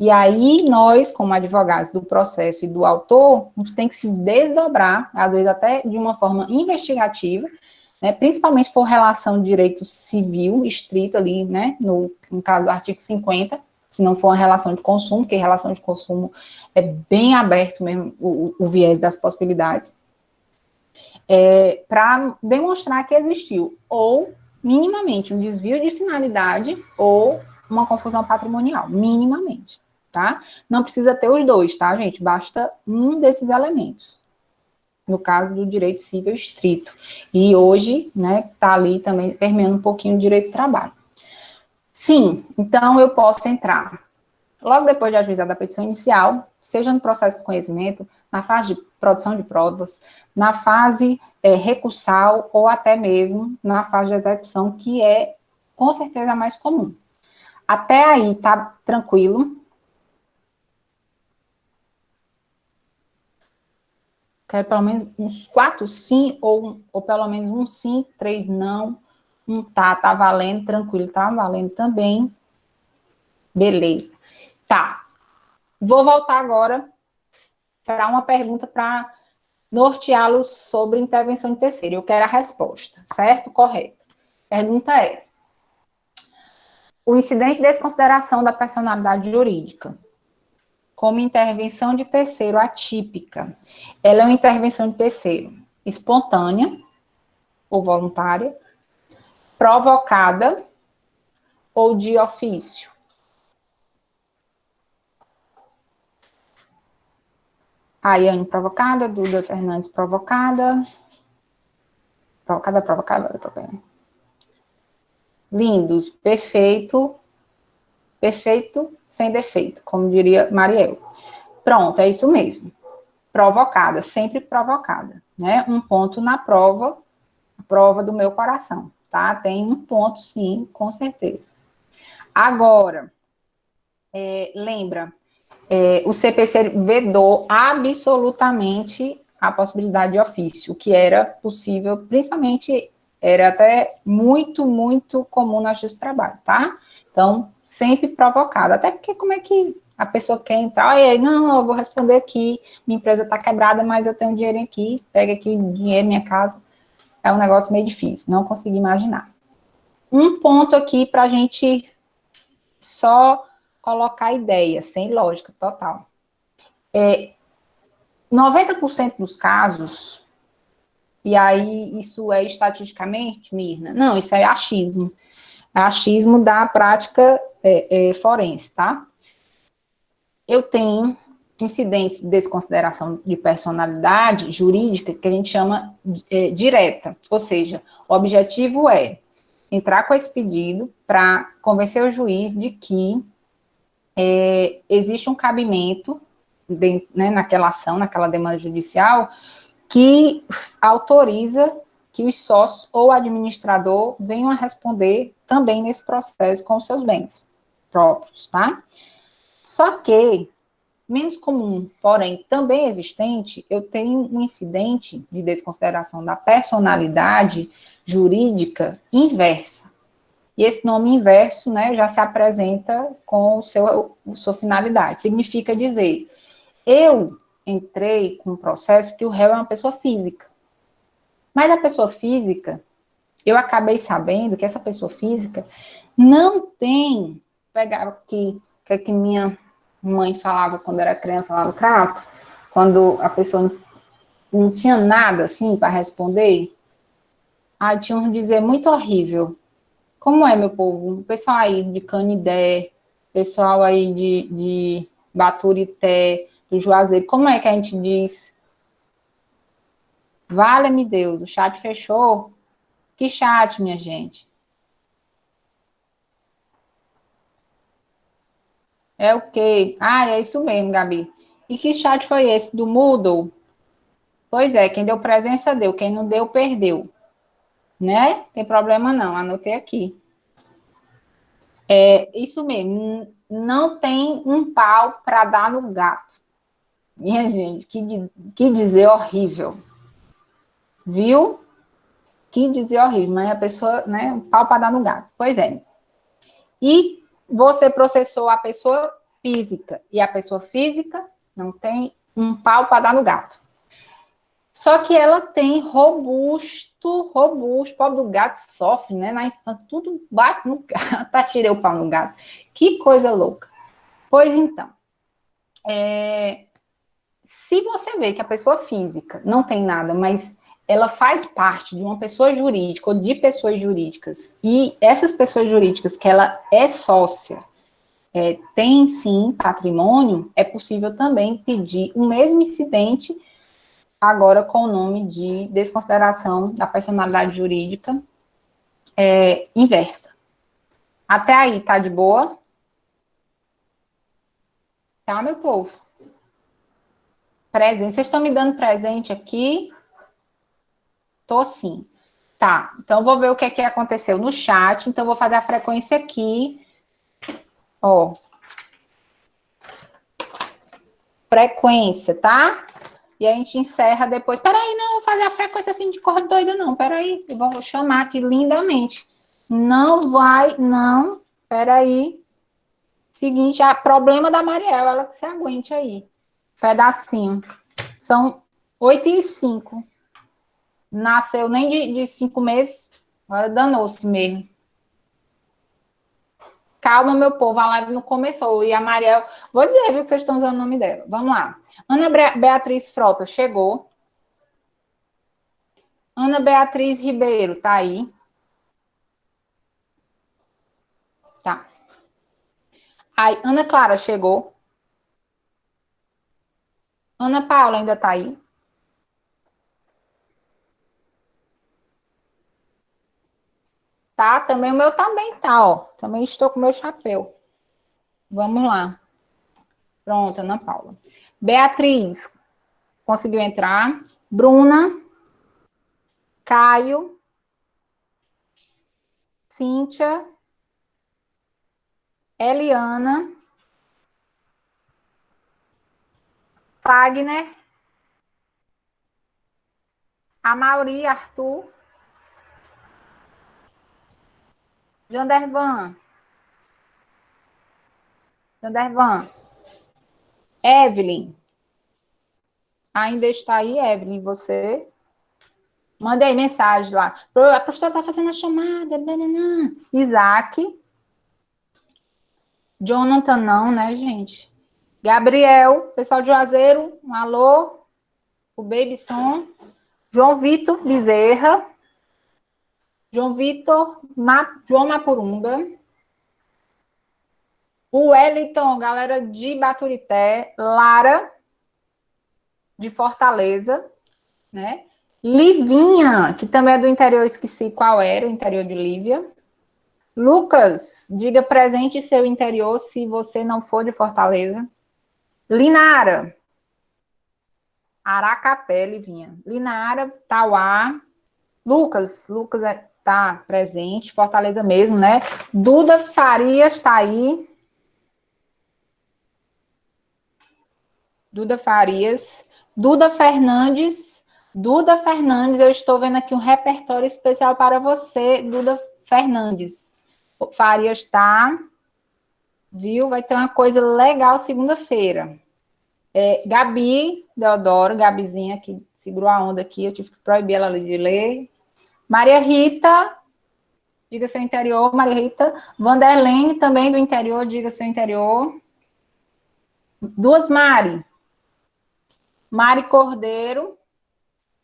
E aí, nós, como advogados do processo e do autor, a gente tem que se desdobrar, às vezes até de uma forma investigativa, né, principalmente se for relação de direito civil, estrito ali, né, no caso do artigo 50, se não for uma relação de consumo, porque relação de consumo é bem aberto mesmo o viés das possibilidades, para demonstrar que existiu, ou minimamente, um desvio de finalidade ou uma confusão patrimonial, minimamente, tá? Não precisa ter os dois, tá, gente? Basta um desses elementos, no caso do direito civil estrito. E hoje, né, tá ali também permeando um pouquinho o direito do trabalho. Sim, então eu posso entrar logo depois de ajuizar a petição inicial, seja no processo de conhecimento, na fase de produção de provas, na fase recursal ou até mesmo na fase de execução, que é, com certeza, a mais comum. Até aí, tá tranquilo? Quero pelo menos uns 4 sim, ou pelo menos um sim, 3 não, um tá valendo, tranquilo, tá valendo também. Beleza. Tá. Vou voltar agora para uma pergunta para norteá-los sobre intervenção de terceiro. Eu quero a resposta, certo? Correto. Pergunta é: o incidente de desconsideração da personalidade jurídica como intervenção de terceiro atípica, ela é uma intervenção de terceiro espontânea ou voluntária, provocada ou de ofício? Ayane provocada, Duda Fernandes provocada. Provocada. Lindos, perfeito, sem defeito, como diria Mariel. Pronto, é isso mesmo. Provocada, sempre provocada, né? Um ponto na prova, a prova do meu coração, tá? Tem um ponto, sim, com certeza. Agora, lembra, o CPC vedou absolutamente a possibilidade de ofício, que era possível, principalmente, era até muito, muito comum na justiça do trabalho, tá? Então, sempre provocado, até porque como é que a pessoa quer entrar, e aí, não, eu vou responder aqui, minha empresa está quebrada, mas eu tenho dinheiro aqui, pega aqui dinheiro minha casa, é um negócio meio difícil, não consigo imaginar. Um ponto aqui para a gente só colocar ideia, sem lógica total. 90% dos casos, e aí isso é estatisticamente, Mirna? Não, isso é achismo. É achismo da prática forense, tá? Eu tenho incidentes de desconsideração de personalidade jurídica que a gente chama direta, ou seja, o objetivo é entrar com esse pedido para convencer o juiz de que existe um cabimento naquela ação, naquela demanda judicial, que autoriza que os sócios ou o administrador venham a responder também nesse processo com os seus bens próprios, tá? Só que, menos comum, porém também existente, eu tenho um incidente de desconsideração da personalidade jurídica inversa. E esse nome inverso, né, já se apresenta com sua finalidade. Significa dizer, eu entrei com um processo que o réu é uma pessoa física. Mas a pessoa física, eu acabei sabendo que essa pessoa física não tem, pegar aqui, que minha mãe falava quando era criança lá no Crato, quando a pessoa não tinha nada assim para responder, aí tinha um dizer muito horrível. Como é, meu povo? O pessoal aí de Canidé, pessoal aí de Baturité, do Juazeiro, como é que a gente diz? Valha-me Deus, o chat fechou? Que chat, minha gente? É o quê? Ah, é isso mesmo, Gabi. E que chat foi esse? Do Moodle? Pois é, quem deu presença deu, quem não deu, perdeu. Né? Tem problema não, anotei aqui. É isso mesmo, não tem um pau para dar no gato. Minha gente, que dizer horrível. Viu? Que dizer horrível, mas a pessoa, né, um pau para dar no gato. Pois é. E você processou a pessoa física. E a pessoa física não tem um pau para dar no gato. Só que ela tem robusto, pobre do gato sofre, né? Na infância, tudo bate no gato, atirei o pau no gato. Que coisa louca. Pois então, se você vê que a pessoa física não tem nada, mas ela faz parte de uma pessoa jurídica ou de pessoas jurídicas, e essas pessoas jurídicas que ela é sócia, tem sim patrimônio, é possível também pedir o mesmo incidente, agora com o nome de desconsideração da personalidade jurídica inversa. Até aí, tá de boa? Tá, meu povo? Presente. Vocês estão me dando presente aqui? Tô sim. Tá, então vou ver o que é que aconteceu no chat. Então, vou fazer a frequência aqui. Ó. Frequência, tá? E a gente encerra depois. Peraí, não vou fazer a frequência assim de cor doida, não. Peraí, eu vou chamar aqui lindamente. Não vai, não. Peraí. Seguinte, problema da Mariela, ela que se aguente aí. Pedacinho. São 8h05. Nasceu nem de 5 meses. Agora danou-se mesmo. Calma, meu povo, a live não começou. E a Mariel, vou dizer, viu, que vocês estão usando o nome dela. Vamos lá. Ana Beatriz Frota chegou. Ana Beatriz Ribeiro, tá aí. Tá. Aí, Ana Clara chegou. Ana Paula ainda tá aí. Tá, também o meu também tá, ó. Também estou com o meu chapéu. Vamos lá. Pronto, Ana Paula. Beatriz, conseguiu entrar. Bruna. Caio. Cíntia. Eliana. Fagner. Amauri, Arthur. Jandervan. Evelyn. Ainda está aí, Evelyn, você? Manda aí mensagem lá. A professora está fazendo a chamada. Isaac. Jonathan não, né, gente? Gabriel, pessoal de Juazeiro, um alô. O Baby Som. João Vitor Bezerra. João Vitor, João Mapurumba. O Wellington, galera de Baturité. Lara, de Fortaleza, né? Livinha, que também é do interior, esqueci qual era, o interior de Lívia. Lucas, diga presente seu interior se você não for de Fortaleza. Linara, Aracapé, Livinha. Linara, Tauá. Lucas tá presente, Fortaleza mesmo, né? Duda Farias tá aí. Duda Farias. Duda Fernandes, eu estou vendo aqui um repertório especial para você, Duda Fernandes. Farias tá, viu? Vai ter uma coisa legal segunda-feira. Gabi Deodoro, Gabizinha, que segurou a onda aqui, eu tive que proibir ela de ler. Maria Rita, diga seu interior, Maria Rita. Vanderlene, também do interior, diga seu interior. Duas Mari. Mari Cordeiro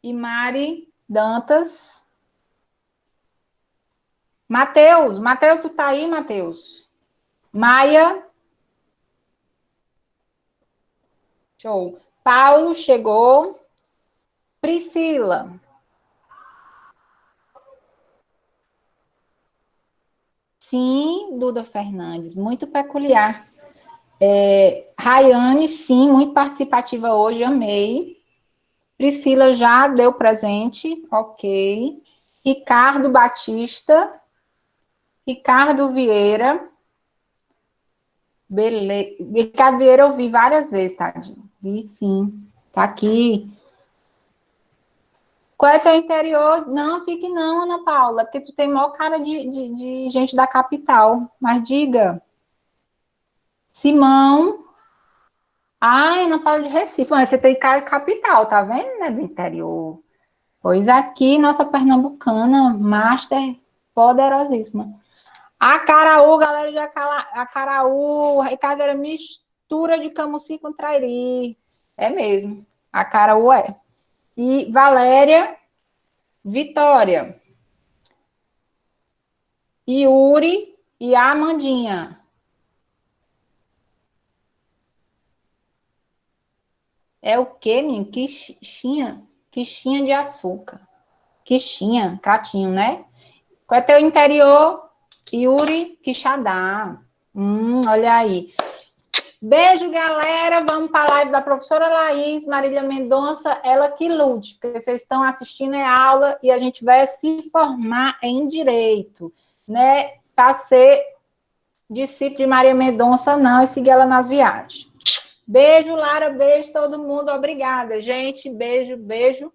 e Mari Dantas. Matheus, tu tá aí, Matheus? Maia. Show. Paulo chegou. Priscila. Sim, Duda Fernandes, muito peculiar. Rayane, sim, muito participativa hoje, amei. Priscila já deu presente, ok. Ricardo Batista. Ricardo Vieira. Beleza. Ricardo Vieira eu vi várias vezes, tadinho. Vi sim. Tá aqui. Qual é teu interior? Não, fique não, Ana Paula, porque tu tem maior cara de gente da capital. Mas diga. Simão. Ah, Ana Paula de Recife. Mas você tem cara de capital, tá vendo, né? Do interior. Pois aqui, nossa pernambucana, master poderosíssima. Acaraú, galera de Acaraú. Ricardo era mistura de Camusim com Trairi. É mesmo. Acaraú é. E Valéria, Vitória. Yuri e a Amandinha. É o quê, menino? Quixinha? Quixinha de açúcar. Quixinha, cratinho, né? Qual é teu interior? Yuri Quixadá. Olha aí. Beijo, galera. Vamos para a live da professora Laís, Marília Mendonça, ela que lute, porque vocês estão assistindo a aula e a gente vai se formar em direito, né? Para ser discípulo de Maria Mendonça, não, e seguir ela nas viagens. Beijo, Lara, beijo todo mundo, obrigada, gente, beijo, beijo.